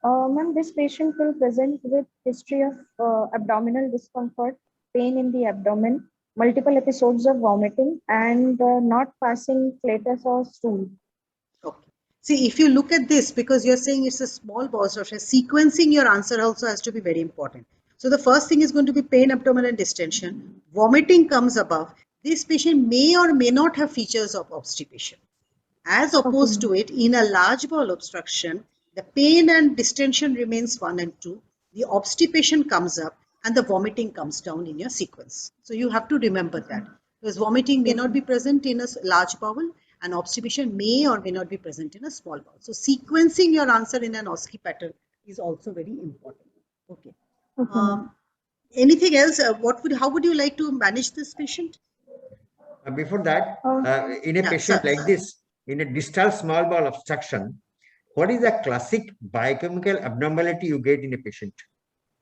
Ma'am, this patient will present with history of abdominal discomfort, pain in the abdomen, multiple episodes of vomiting, and not passing flatus or stool. Okay. See, if you look at this, because you're saying it's a small bowel obstruction, sequencing your answer also has to be very important. So the first thing is going to be pain, abdominal distension. Vomiting comes above. this patient may or may not have features of obstipation. As opposed to it, in a large bowel obstruction, the pain and distension remains 1 and 2. The obstipation comes up and the vomiting comes down in your sequence. So you have to remember that, because vomiting may not be present in a large bowel and obstipation may or may not be present in a small bowel. So sequencing your answer in an OSCE pattern is also very important. Okay. Anything else? How would you like to manage this patient? Before that, in a patient like this, in a distal small bowel obstruction, what is the classic biochemical abnormality you get in a patient?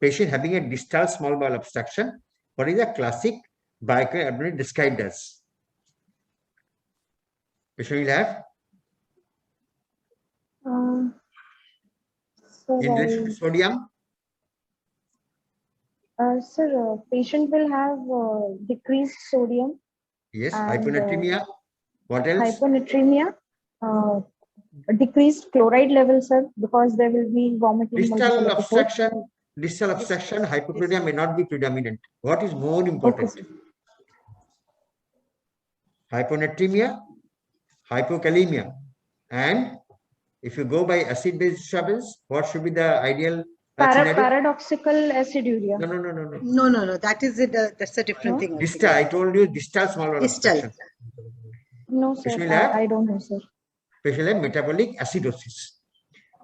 Patient having a distal small bowel obstruction, what is the classic biochemical abnormality described as? Patient will have? In relation to sodium? Sir, patient will have decreased sodium. Yes, hyponatremia. What else? Hyponatremia, decreased chloride level, sir, because there will be vomiting. Distal obstruction, hypochloremia may not be predominant. What is more important? Okay. Hyponatremia, hypokalemia, and if you go by acid-base disturbance, what should be the ideal? Paradoxical aciduria. No. That is it. That's a different thing. Distal. I told you distal small bowel obstruction. No, sir. I don't know, sir. Especially metabolic acidosis,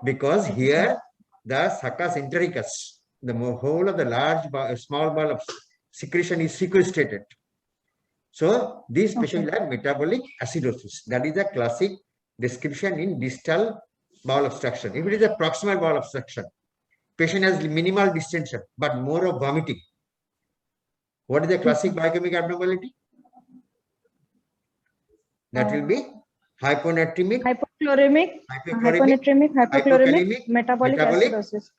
because here the succus entericus, the whole of the small bowel of secretion is sequestrated. So these patients have metabolic acidosis. That is a classic description in distal bowel obstruction. If it is a proximal bowel obstruction, patient has minimal distension but more of vomiting. What is the classic biochemical abnormality? That will be hyponatremic, hypochloremic, metabolic acidosis.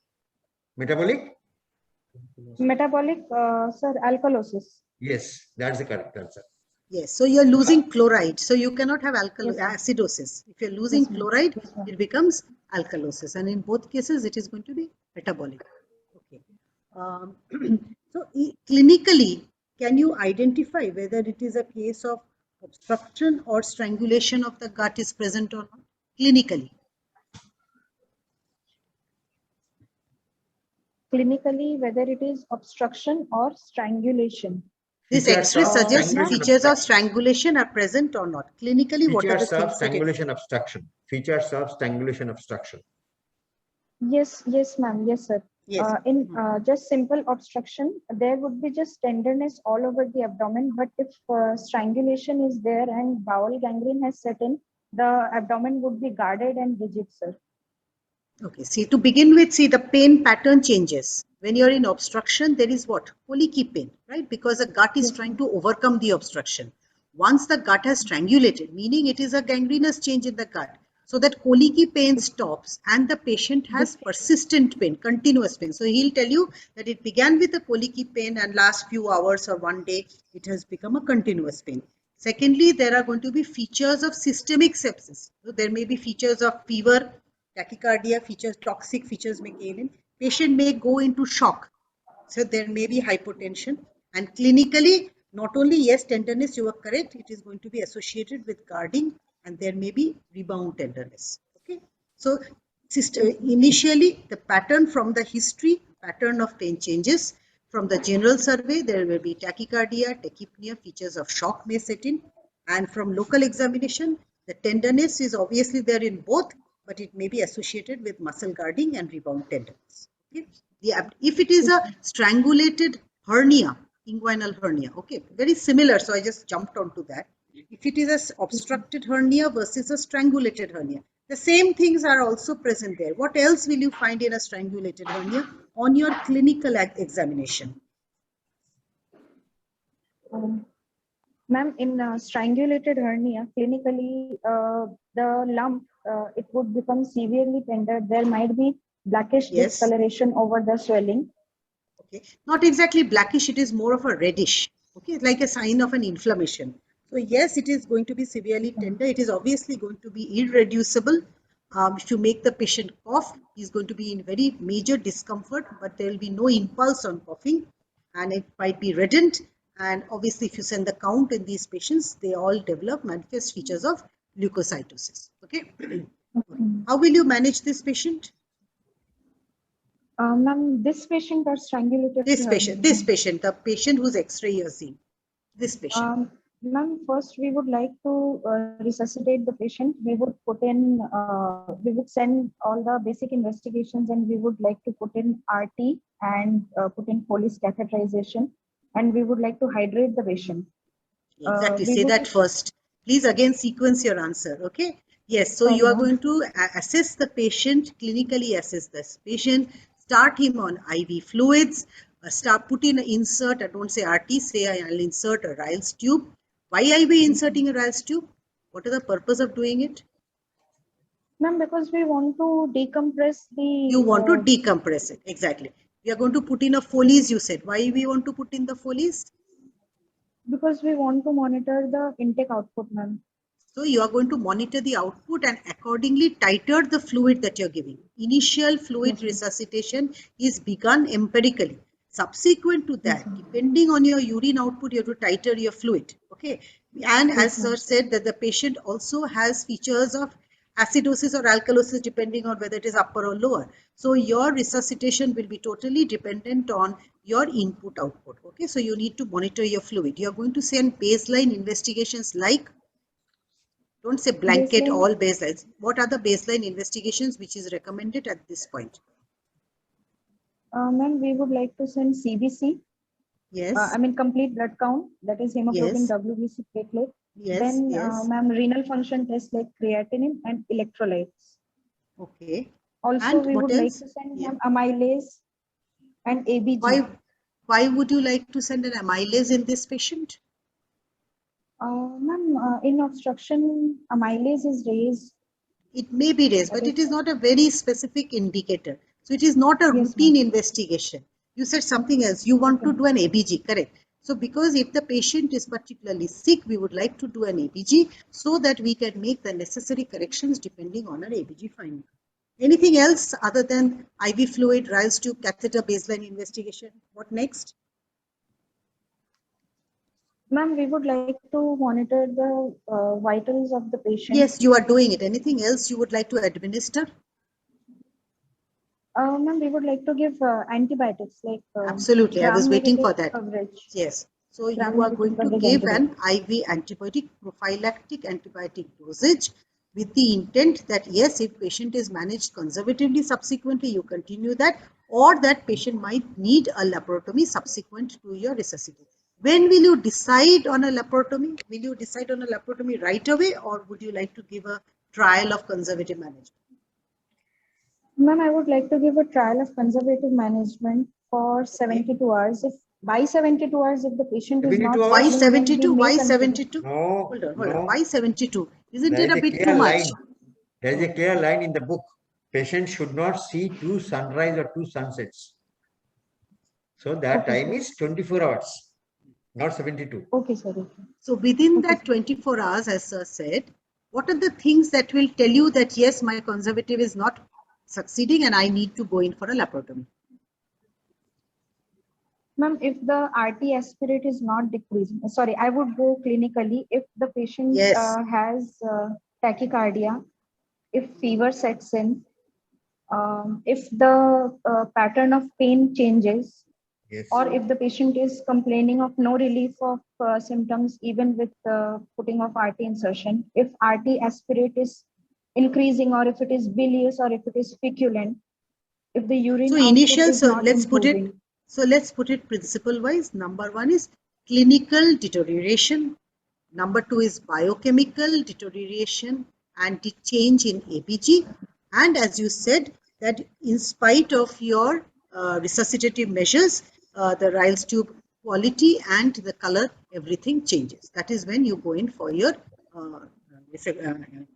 Metabolic, sir, alkalosis. Yes, that's the correct answer. Yes, so you're losing chloride, so you cannot have acidosis. If you're losing chloride, it becomes alkalosis, and in both cases, it is going to be metabolic. Okay. So clinically, can you identify whether it is a case of obstruction or strangulation of the gut is present or not? Clinically. Clinically, whether it is obstruction or strangulation. This X-ray suggests features of strangulation are present or not. Clinically, what are the things? Strangulation obstruction. Features of strangulation obstruction. Yes, ma'am. Yes, sir. Yes. In just simple obstruction, there would be just tenderness all over the abdomen. But if strangulation is there and bowel gangrene has set in, the abdomen would be guarded and rigid, sir. Okay, see, to begin with, see, the pain pattern changes. When you're in obstruction, there is what? Colicky pain, right? Because the gut is trying to overcome the obstruction. Once the gut has strangulated, meaning it is a gangrenous change in the gut, so that colicky pain stops and the patient has persistent pain, continuous pain. So he'll tell you that it began with a colicky pain and last few hours or one day, it has become a continuous pain. Secondly, there are going to be features of systemic sepsis. So there may be features of fever, tachycardia, toxic features may came in. Patient may go into shock. So there may be hypotension. And clinically, not only, yes, tenderness, you are correct, it is going to be associated with guarding and there may be rebound tenderness. Okay. So initially, the pattern from the history, pattern of pain changes. From the general survey, there will be tachycardia, tachypnea, features of shock may set in. And from local examination, the tenderness is obviously there in both, but it may be associated with muscle guarding and rebound tenderness. Okay. If it is a strangulated hernia, inguinal hernia, okay, very similar. So I just jumped onto that. If it is an obstructed hernia versus a strangulated hernia, the same things are also present there. What else will you find in a strangulated hernia on your clinical examination? Ma'am, in strangulated hernia, clinically, the lump, it would become severely tender. There might be blackish discoloration over the swelling. Okay, not exactly blackish, it is more of a reddish, okay, like a sign of an inflammation. So yes, it is going to be severely tender. It is obviously going to be irreducible. If you make the patient cough, he's going to be in very major discomfort, but there will be no impulse on coughing and it might be reddened And obviously, if you send the count in these patients, they all develop manifest features of leukocytosis. Okay. How will you manage this patient? Ma'am, this patient or strangulated. This patient, the patient whose X-ray you're seeing. This patient. Ma'am, first we would like to resuscitate the patient. We would put in, we would send all the basic investigations, and we would like to put in RT and put in Foley's catheterization, and we would like to hydrate the patient. Exactly. Say that first. Please again sequence your answer. Okay. Yes. So you are going to assess the patient, clinically assess this patient, start him on IV fluids, put in an insert. I don't say RT, say I'll insert a Ryle's tube. Why are we inserting a Ryle's tube? What is the purpose of doing it? Ma'am, because we want to decompress the... You want to decompress it. Exactly. We are going to put in a Foley's, you said. Why we want to put in the Foley's? Because we want to monitor the intake output, ma'am. So you are going to monitor the output and accordingly titrate the fluid that you're giving. Initial fluid resuscitation is begun empirically. Subsequent to that, depending on your urine output, you have to titrate your fluid. Okay. And as sir said, that the patient also has features of acidosis or alkalosis depending on whether it is upper or lower. So your resuscitation will be totally dependent on your input output. Okay. So you need to monitor your fluid. You are going to send baseline investigations like, don't say blanket all baselines. What are the baseline investigations which is recommended at this point? Ma'am, we would like to send CBC. Yes. I mean, complete blood count, that is hemoglobin, WBC, platelet. Yes. Then, ma'am, renal function tests like creatinine and electrolytes. Okay. Also, and we would like to send amylase and ABG. Why would you like to send an amylase in this patient? Ma'am, in obstruction, amylase is raised. It may be raised, but it is not a very specific indicator. So it is not a routine investigation. You said something else. You want to do an ABG, correct? So because if the patient is particularly sick, we would like to do an ABG so that we can make the necessary corrections depending on our ABG finding. Anything else other than IV fluid, Ryle's tube, catheter, baseline investigation? What next? Ma'am, we would like to monitor the vitals of the patient. Yes, you are doing it. Anything else you would like to administer? Ma'am, we would like to give antibiotics like... Absolutely, I was waiting for that. Coverage. Yes. So you are going to give an IV antibiotic, prophylactic antibiotic dosage with the intent that yes, if patient is managed conservatively, subsequently you continue that, or that patient might need a laparotomy subsequent to your resuscitation. When will you decide on a laparotomy? Will you decide on a laparotomy right away, or would you like to give a trial of conservative management? Ma'am, I would like to give a trial of conservative management for 72 hours. If by 72 hours, if the patient is not... Why 72? Why 72? No, hold on. Why 72? Isn't it a bit too much? There is a clear line in the book. Patient should not see 2 sunrise or 2 sunsets. So that time is 24 hours, not 72. Okay, sir. So within that 24 hours, as sir said, what are the things that will tell you that yes, my conservative is not succeeding and I need to go in for a laparotomy? Ma'am, if the RT aspirate is not decreasing, sorry, I would go clinically if the patient has tachycardia, if fever sets in, if the pattern of pain changes, or if the patient is complaining of no relief of symptoms even with putting of RT insertion, if RT aspirate is increasing, or if it is bilious, or if it is feculent, if the urine let's put it principle wise. Number 1 is clinical deterioration. Number 2 is biochemical deterioration and the change in ABG. And as you said, that in spite of your resuscitative measures, the Ryle's tube quality and the color, everything changes. That is when you go in for your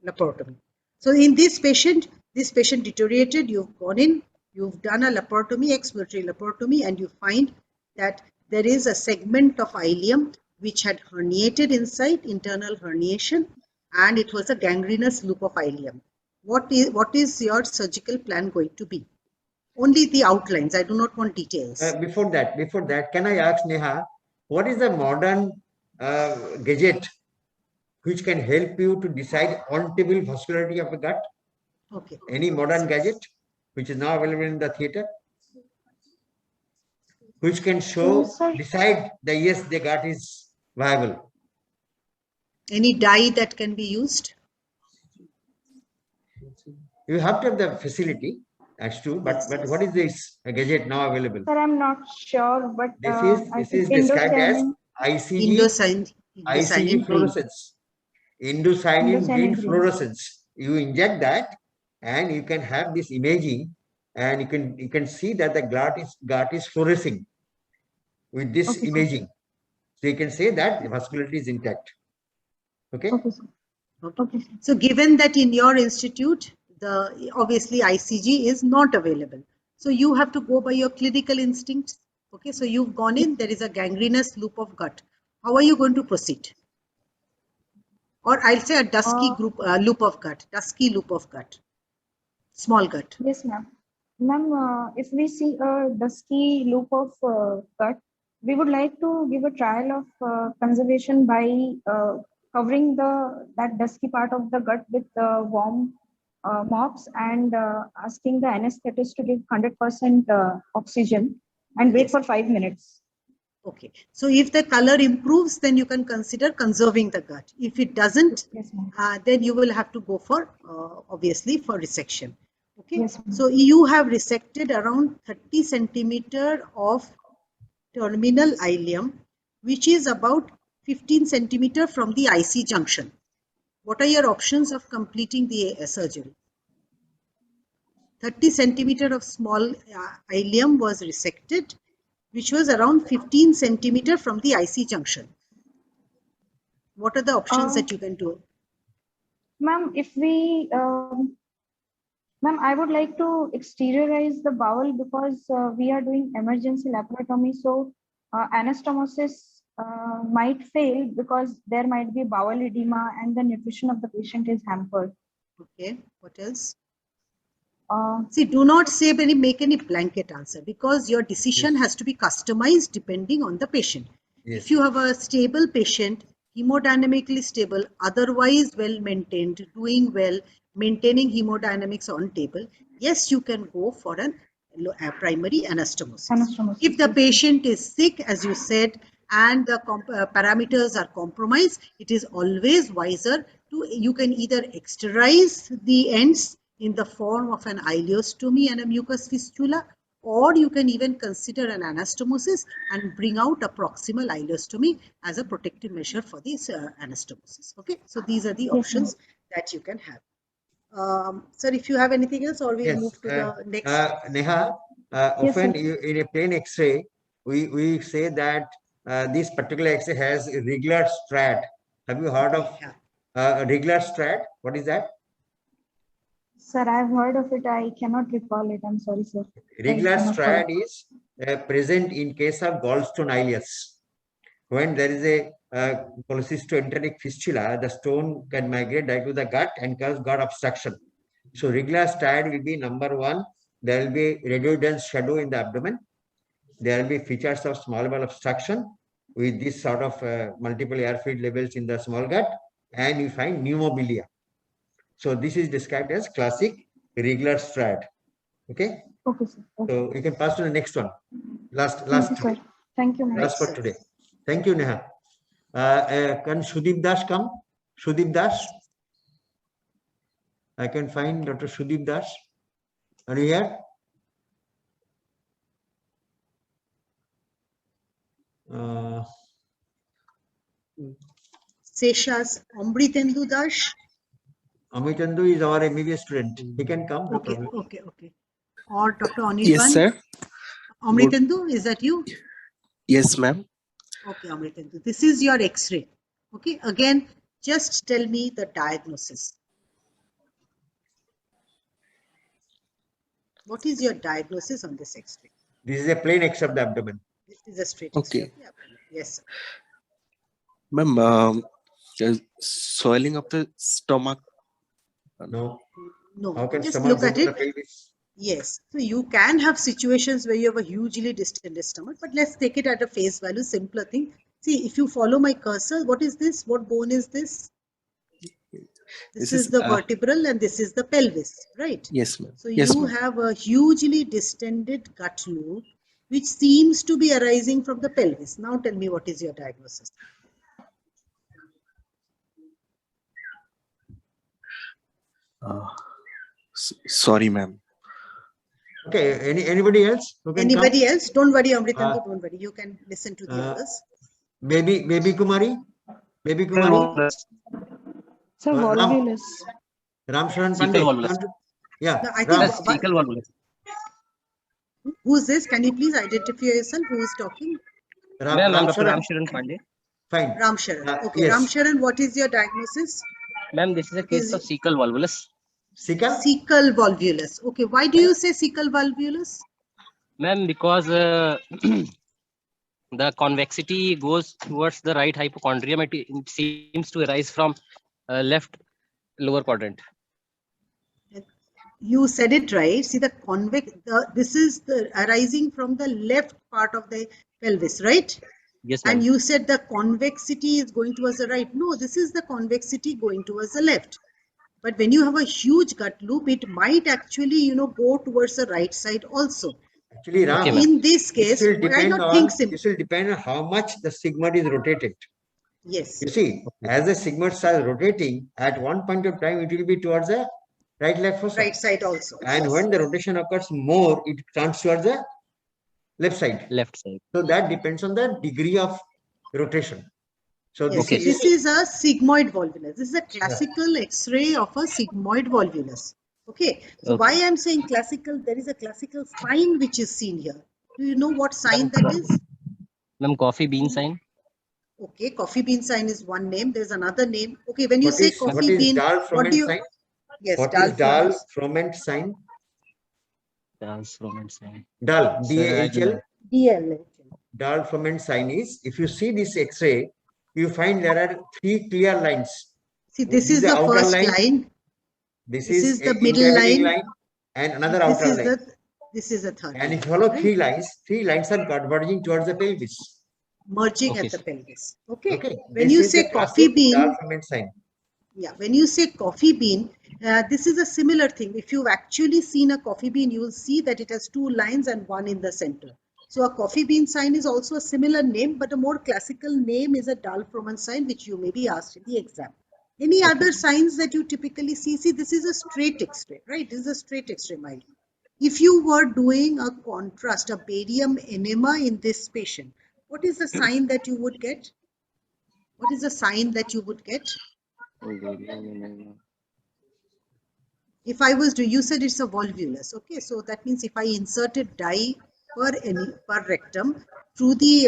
laparotomy. So in this patient deteriorated, you've gone in, you've done a laparotomy, exploratory laparotomy, and you find that there is a segment of ileum which had herniated inside, internal herniation, and it was a gangrenous loop of ileum. What is your surgical plan going to be? Only the outlines. I do not want details. Before that, can I ask Neha, what is the modern gadget which can help you to decide on-table vascularity of the gut? Okay. Any modern gadget which is now available in the theater, which can show, sir. decide that yes, the gut is viable. Any dye that can be used? You have to have the facility as to, but Yes. what is this gadget now available? Sir, I'm not sure, but This is described as ICG, Indocyanine green. fluorescence. Indocyanine green Indocyanine green. fluorescence. You inject that, and you can have this imaging, and you can see that the gut is fluorescing with this Okay, sir. imaging. So you can say that the vascularity is intact. Okay. Okay, sir. Okay, sir. So given that in your institute, the obviously ICG is not available. So you have to go by your clinical instincts. Okay, so you've gone in, there is a gangrenous loop of gut. How are you going to proceed? Or I'll say a dusky loop of gut, small gut. Yes, ma'am. Ma'am, if we see a dusky loop of gut, we would like to give a trial of conservation by covering that dusky part of the gut with warm mops and asking the anesthetist to give 100% oxygen and wait Yes. for 5 minutes. Okay, so if the color improves, then you can consider conserving the gut. If it doesn't, Yes, ma'am. then you will have to go for, obviously, for resection. Okay, Yes, ma'am. so you have resected around 30 centimeter of terminal ileum, which is about 15 centimeter from the IC junction. What are your options of completing the surgery? 30 centimeter of small ileum was resected, which was around 15 centimeter from the IC junction. What are the options that you can do? Ma'am, if we, ma'am, I would like to exteriorize the bowel because we are doing emergency laparotomy. So anastomosis might fail because there might be bowel edema and the nutrition of the patient is hampered. Okay, what else? Uh, See, do not say make any blanket answer because your decision has to be customized depending on the patient. Yes. If you have a stable patient, hemodynamically stable, otherwise well maintained, doing well, maintaining hemodynamics on table, yes, you can go for a primary anastomosis. Anastomosis, If the yes. patient is sick, as you said, and the parameters are compromised, it is always wiser to, you can either exteriorize the ends in the form of an ileostomy and a mucus fistula, or you can even consider an anastomosis and bring out a proximal ileostomy as a protective measure for this anastomosis. Okay, so these are the options that you can have. Sir, if you have anything else, or we'll move to the next. Neha, often in a plain X-ray, we say that this particular X-ray has a regular strat. Have you heard of a regular strat? What is that? Sir, I've heard of it. I cannot recall it. I'm sorry, sir. Regular strat is present in case of gallstone ileus. When there is a cholecystoenteric fistula, the stone can migrate direct to the gut and cause gut obstruction. So regular strat will be number one. There will be radiodense shadow in the abdomen. There will be features of small bowel obstruction with this sort of multiple air fluid levels in the small gut, and you find pneumobilia. So this is described as classic regular strat. Okay. Okay, sir. Okay. So you can pass to the next one. Last Thank you, today. sir. Thank you, ma'am. Last for today. Thank you, Neha. Can Sudip Das come? Sudip Das? I can find Dr. Sudip Das. Are you here? Seshas Amritendu Das. Amritendu is our MBBS student. He can come. No problem. Okay. Or Dr. Anirban. Yes, sir. Amritendu, is that you? Yes, ma'am. Okay, Amritendu. This is your X-ray. Okay, again, just tell me the diagnosis. What is your diagnosis on this X-ray? This is a plain X of the abdomen. This is a straight Okay. X-ray. Yeah. Yes, sir. Ma'am, swelling of the stomach. No. No, How can just someone look go at to the it. pelvis? Yes. So you can have situations where you have a hugely distended stomach, but let's take it at a face value, simpler thing. See, if you follow my cursor, what is this? What bone is this? This is the vertebral and this is the pelvis, right? Yes, ma'am. So Yes, you ma'am. have a hugely distended gut loop, which seems to be arising from the pelvis. Now tell me, what is your diagnosis? Sorry, ma'am. Okay, anybody else who can come? Anybody else? Don't worry, Amritandu, don't worry. You can listen to the others. Baby Kumari? Baby Kumari? So Ram, volvulus. Ram Sharan Cecal Pandey. volvulus. Yeah. No, I Ram. think That's cecal volvulus. who's this? Can you please identify yourself? Who is talking? Ma'am, I'm Dr. Sharan. Ram Sharan Pandey. Fine. Ram Sharan. Okay, Yes. Ram Sharan, what is your diagnosis? Ma'am, this is a case of cecal volvulus. Cecal? Cecal volvulus. Okay, why do you say cecal volvulus? Ma'am, because the convexity goes towards the right hypochondrium. It seems to arise from left lower quadrant. You said it right. See, the convex, this is the arising from the left part of the pelvis, right? Yes, ma'am. And you said the convexity is going towards the right. No, this is the convexity going towards the left. But when you have a huge gut loop, it might actually, go towards the right side also. Actually, Ram, Okay, in this case, this will why depend not on, think simple? this will depend on how much the sigmoid is rotated. Yes. You see, as the sigmoid starts rotating, at one point of time, it will be towards the right fossa. Right side also. And yes. when the rotation occurs more, it turns towards the left side. Left side. So that depends on the degree of rotation. So Yes, this is a sigmoid volvulus. This is a classical X-ray of a sigmoid volvulus. Okay. So why I'm saying classical, there is a classical sign which is seen here. Do you know what sign that is? Ma'am, coffee bean sign. Okay, coffee bean sign is one name. There's another name. Okay, when you what say is, coffee what is bean, Dahl-Froment sign? Yes, what is Dahl-Froment. Dahl-Froment sign? Dahl-Froment sign. Dahl, Sir, I don't D-A-H-L. know. DL. Dahl-Froment sign is, if you see this X-ray, you find there are 3 clear lines. See, this is the outer first line. This is is the a middle line, and another outer line. This is the third. And if you follow 3 lines are converging towards the pelvis. Merging at the pelvis. Okay. When This you is say the coffee classic bean, Dahl-Froment sign. yeah, when you say coffee bean, this is a similar thing. If you've actually seen a coffee bean, you will see that it has 2 lines and one in the center. So a coffee bean sign is also a similar name, but a more classical name is a Dahl-Froment sign, which you may be asked in the exam. Any other signs that you typically see? See, this is a straight X-ray, right? This is a straight X-ray, mind. If you were doing a contrast, a barium enema in this patient, what is the sign that you would get? What is the sign that you would get? If I was to, you said it's a volvulus. Okay, so that means if I inserted dye per rectum through the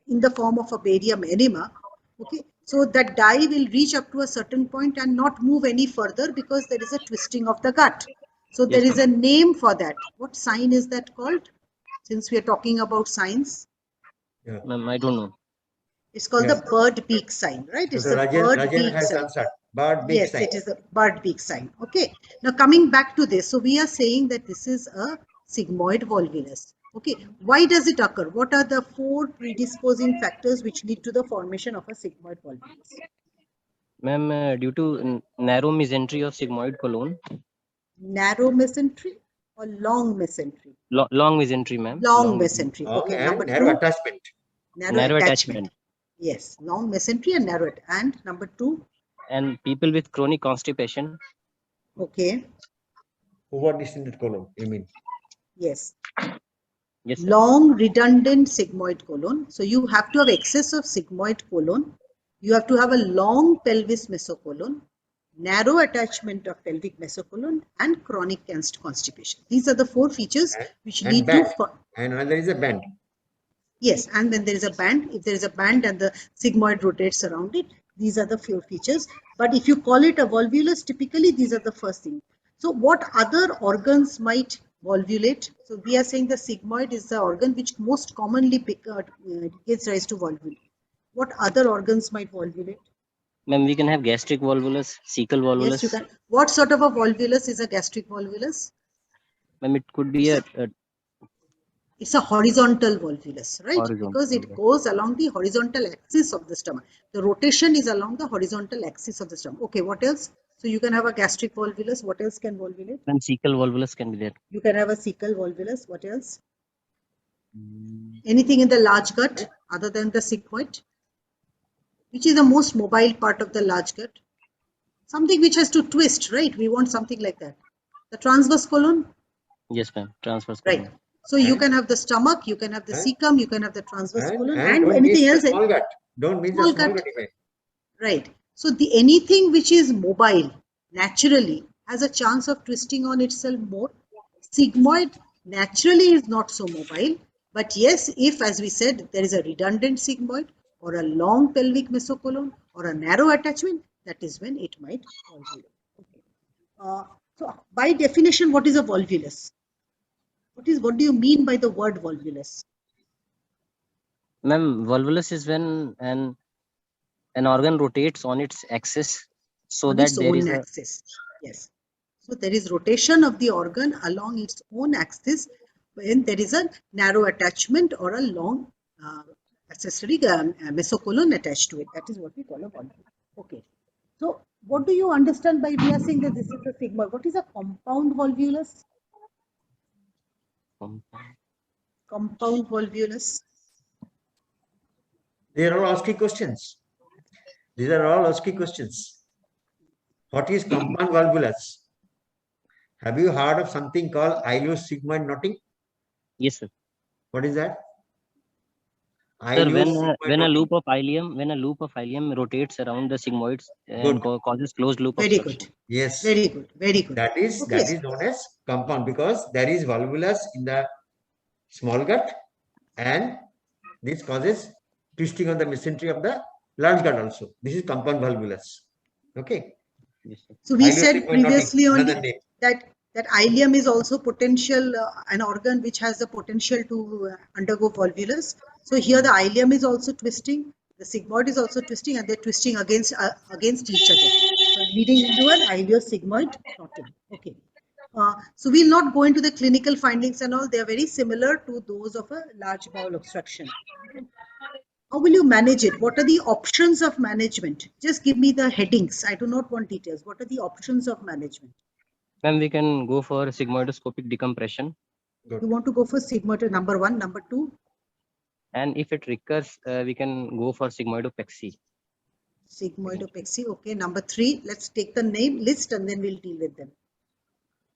in the form of a barium enema, okay, so that dye will reach up to a certain point and not move any further because there is a twisting of the gut. So there is a name for that. What sign is that called? Since we are talking about signs. Yeah. Ma'am, I don't know. It's called the bird beak sign, right? It's so the bird beak has sign. answered. Bird beak yes, sign. it is a bird beak sign. Okay. Now coming back to this, so we are saying that this is a sigmoid volvulus. Okay. Why does it occur? What are the 4 predisposing factors which lead to the formation of a sigmoid volvulus? Ma'am, due to narrow mesentery of sigmoid colon. Narrow mesentery or long mesentery? Long mesentery, ma'am. Long mesentery. Okay. Number 2. Narrow attachment. Narrow attachment. Yes. Long mesentery and narrow. And number 2. And people with chronic constipation. Okay. Over distended colon, you mean? Yes. Yes, sir. Long redundant sigmoid colon. So you have to have excess of sigmoid colon. You have to have a long pelvis mesocolon, narrow attachment of pelvic mesocolon, and chronic constipation. These are the 4 features which lead to. And another is a band. Yes, and then there is a band. If there is a band and the sigmoid rotates around it, these are the 4 features. But if you call it a volvulus, typically these are the first thing. So what other organs might volvulate? So we are saying the sigmoid is the organ which most commonly gives rise to volvulate. What other organs might volvulate? Ma'am, we can have gastric volvulus, cecal volvulus. Yes, you can. What sort of a volvulus is a gastric volvulus? Ma'am, it could be a It's a horizontal volvulus, right? Horizontal, Because it yeah. goes along the horizontal axis of the stomach. The rotation is along the horizontal axis of the stomach. Okay, what else? So you can have a gastric volvulus. What else can volvulate? Then cecal volvulus can be there. You can have a cecal volvulus. What else? Anything in the large gut other than the sigmoid? Which is the most mobile part of the large gut? Something which has to twist, right? We want something like that. The transverse colon, Yes, ma'am. Transverse right? colon. So you can have the stomach, you can have the cecum, you can have the transverse colon, and don't anything miss else. the small gut. Don't miss Small the small gut. gut even. Right. So the anything which is mobile naturally has a chance of twisting on itself more. Sigmoid naturally is not so mobile, but yes, if, as we said, there is a redundant sigmoid or a long pelvic mesocolon or a narrow attachment, that is when it might volvulate. Okay. So by definition, what is a volvulus? What do you mean by the word volvulus? Ma'am, volvulus is when an organ rotates on its axis so On that its there own is a axis. Yes. So there is rotation of the organ along its own axis when there is a narrow attachment or a long accessory mesocolon attached to it. That is what we call a volvulus. Okay. So what do you understand by we are saying that this is a sigmoid? What is a compound volvulus? Compound volvulus. They are all asking questions. These are all asking questions. What is compound volvulus? Have you heard of something called ileosigmoid knotting? yes, sir. What is that? Sir, when Ileosigmoid a loop knotting. of ileum rotates around the sigmoids and causes closed loop Very obstruction. good. Yes. Very good. Very good. That is known as compound because there is volvulus in the small gut and this causes twisting on the mesentery of the large gut also. This is compound volvulus. Okay. Yes, sir. So we Ileosigmoid said knotting, previously another only name. that ileum is also potential, an organ which has the potential to undergo volvulus. So here the ileum is also twisting, the sigmoid is also twisting, and they're twisting against each other, so leading into an ileosigmoid knotting. Okay. So we'll not go into the clinical findings and all. They are very similar to those of a large bowel obstruction. How will you manage it? What are the options of management? Just give me the headings. I do not want details. What are the options of management? Then we can go for sigmoidoscopic decompression. You want to go for sigmoid number 1, number 2? And if it recurs, we can go for sigmoidopexy. Sigmoidopexy. Okay, number 3. Let's take the name list and then we'll deal with them.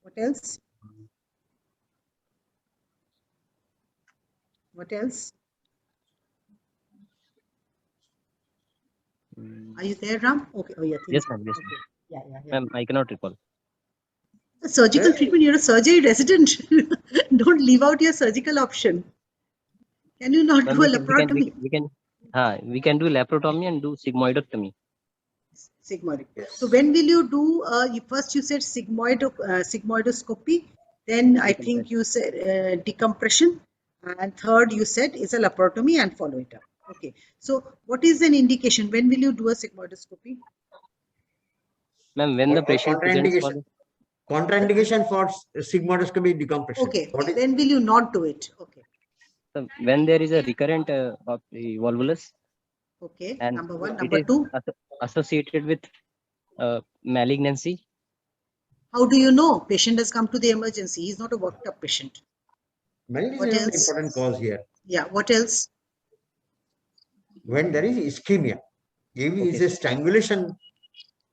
What else? What else? Are you there, Ram? Okay. Oh, yeah. Yes, ma'am. Yes, okay. Yeah. ma'am. I cannot recall. The surgical treatment, you're a surgery resident. Don't leave out your surgical option. Can you not do a laparotomy? We can do laparotomy and do sigmoidectomy. Sigmoid. Yes. So when will you do? First you said sigmoidoscopy. Then I think you said decompression, and third you said is a laparotomy and follow it up. Okay. So what is an indication? When will you do a sigmoidoscopy? Ma'am, when the patient presents for the contraindication for sigmoidoscopy decompression. Okay. When will you not do it? Okay. So when there is a recurrent of the volvulus. Okay. And number 1. Number 2. Associated with malignancy. How do you know? Patient has come to the emergency. He's not a worked up patient. What else? An important cause here. Yeah. What else? When there is ischemia, if is a strangulation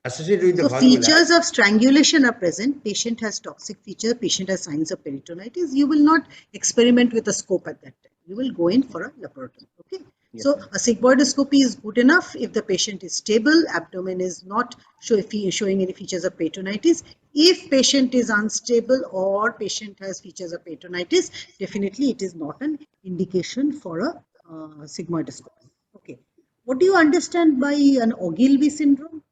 associated with the volvulus. Features of strangulation are present. Patient has toxic feature. Patient has signs of peritonitis. You will not experiment with a scope at that time. You will go in for a laparotomy. Okay. Yes. So a sigmoidoscopy is good enough if the patient is stable, abdomen is not showing any features of peritonitis. If patient is unstable or patient has features of peritonitis, definitely it is not an indication for a sigmoidoscopy. Okay. What do you understand by an Ogilvie syndrome?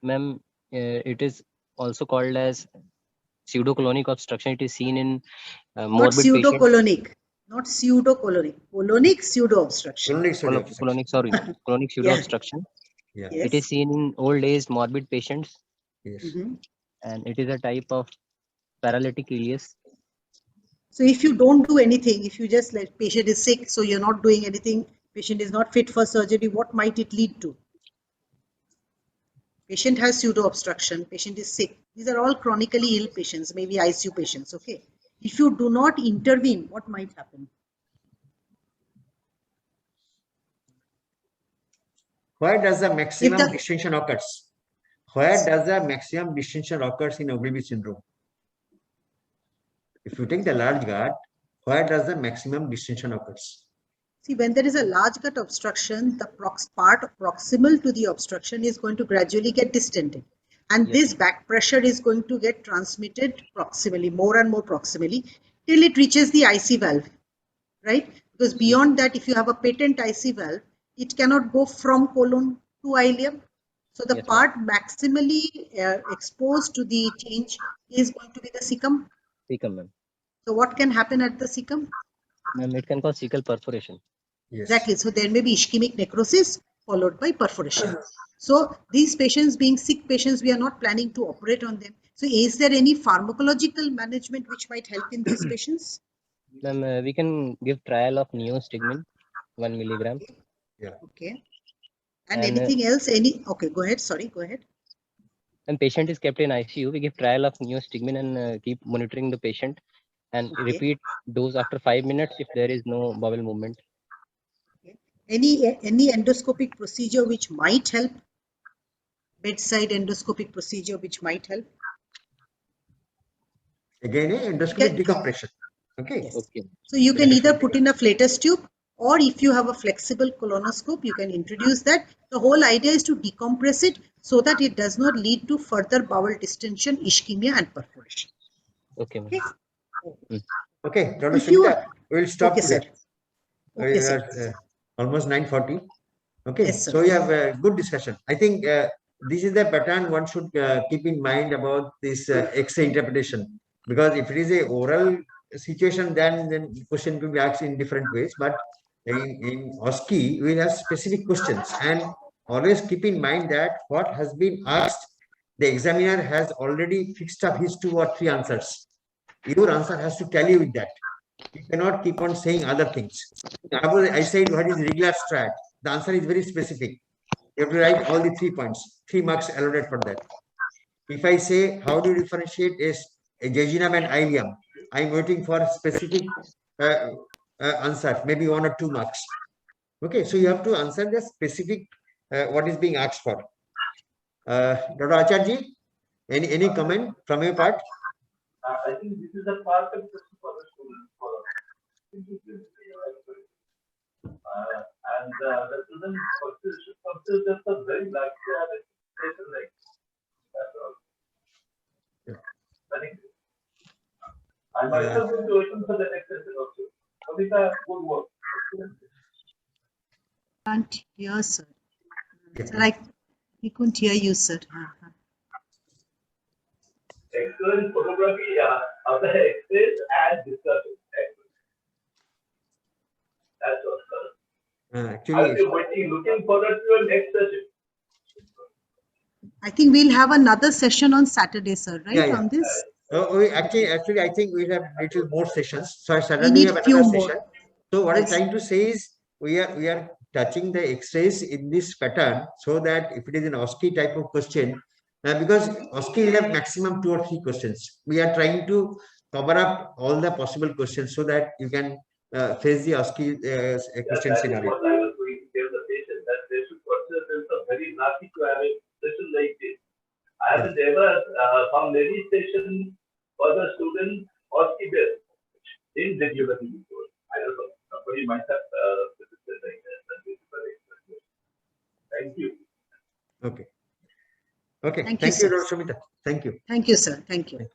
Ma'am, it is also called as pseudocolonic obstruction. It is seen in morbid pseudocolonic. Not pseudocolonic. Colonic pseudo obstruction. Colonic pseudo obstruction. Yeah. Yes. It is seen in old age morbid patients. Yes. Mm-hmm. And it is a type of paralytic ileus. So if you don't do anything, if you just let patient is sick, so you're not doing anything, patient is not fit for surgery, what might it lead to? Patient has pseudo obstruction, patient is sick. These are all chronically ill patients, maybe ICU patients, okay? If you do not intervene, what might happen? Where does the maximum the- distension occurs? Where does the maximum distension occurs in Ogilvie syndrome? If you take the large gut, where does the maximum distension occurs? See, when there is a large gut obstruction, the part proximal to the obstruction is going to gradually get distended. And Yes. this back pressure is going to get transmitted proximally, more and more proximally, till it reaches the IC valve, right? Because beyond that, if you have a patent IC valve, it cannot go from colon to ileum. So the Yes, part maximally exposed to the change is going to be the cecum. Cecum, ma'am. So what can happen at the cecum? Ma'am, it can cause cecal perforation. Yes. Exactly. So there may be ischemic necrosis followed by perforation. So these patients being sick patients, we are not planning to operate on them. So is there any pharmacological management which might help in these patients? Ma'am, we can give trial of neostigmine, 1 milligram. Okay. And And, anything else? Okay, go ahead. Sorry, go ahead. When patient is kept in ICU, we give trial of neostigmine and keep monitoring the patient and Okay. repeat dose after 5 minutes if there is no bowel movement. Okay. Any endoscopic procedure which might help? Bedside endoscopic procedure which might help? Again, endoscopic decompression. Okay. Yes. Okay. So you can either put in a flatus tube, or if you have a flexible colonoscope, you can introduce that. The whole idea is to decompress it so that it does not lead to further bowel distension, ischemia, and perforation. Okay, ma'am. Okay. Okay, Dr. If you Sumita, we will stop okay, today. sir. Okay, We sir. are almost 9:40. Okay, Yes, sir. so we have a good discussion. I think this is the pattern one should keep in mind about this X-ray interpretation, because if it is a oral situation, then question will be asked in different ways. But in OSCE, we have specific questions, and always keep in mind that what has been asked, the examiner has already fixed up his 2 or 3 answers. Your answer has to tally with that. You cannot keep on saying other things. Suppose I said, what is regular strat? The answer is very specific. You have to write all the 3 points, 3 marks allotted for that. If I say, how do you differentiate a jejunum and ileum? I'm waiting for specific answer, maybe 1 or 2 marks. Okay, so you have to answer the specific what is being asked for. Dr. Acharji, any comment from your part? I think this is a part of question for the students. And the student should consider just a very large registration rate. That's all. Yeah. Very good. I'm myself going to open for the next session also. Kavita, good work. Can't hear, sir. Yeah. Sir, we couldn't hear you, sir. Excellent photography of the X-rays and discussion. Excellent. That's all, sir. I'll be waiting, looking forward to your next session. I think we'll have another session on Saturday, sir, right? Yeah. On this? Actually, I think we have little more sessions. So Saturday We need we have few another more. session. So what Yes. I'm trying to say is we are touching the X-rays in this pattern, so that if it is an OSCE type of question, because OSCE will have maximum 2 or 3 questions. We are trying to cover up all the possible questions so that you can face the OSCE question scenario. What I was going to tell the patient, that they should consider themselves very lucky to have a session like this. I haven't ever found any session for the student or student in regularly before. I don't know. Somebody might have visited like that. Thank you. Okay. Okay. Thank Thank you, you, sir. Dr. Sumita. Thank you. Thank you, sir. Thank you.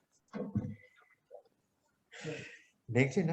Next, you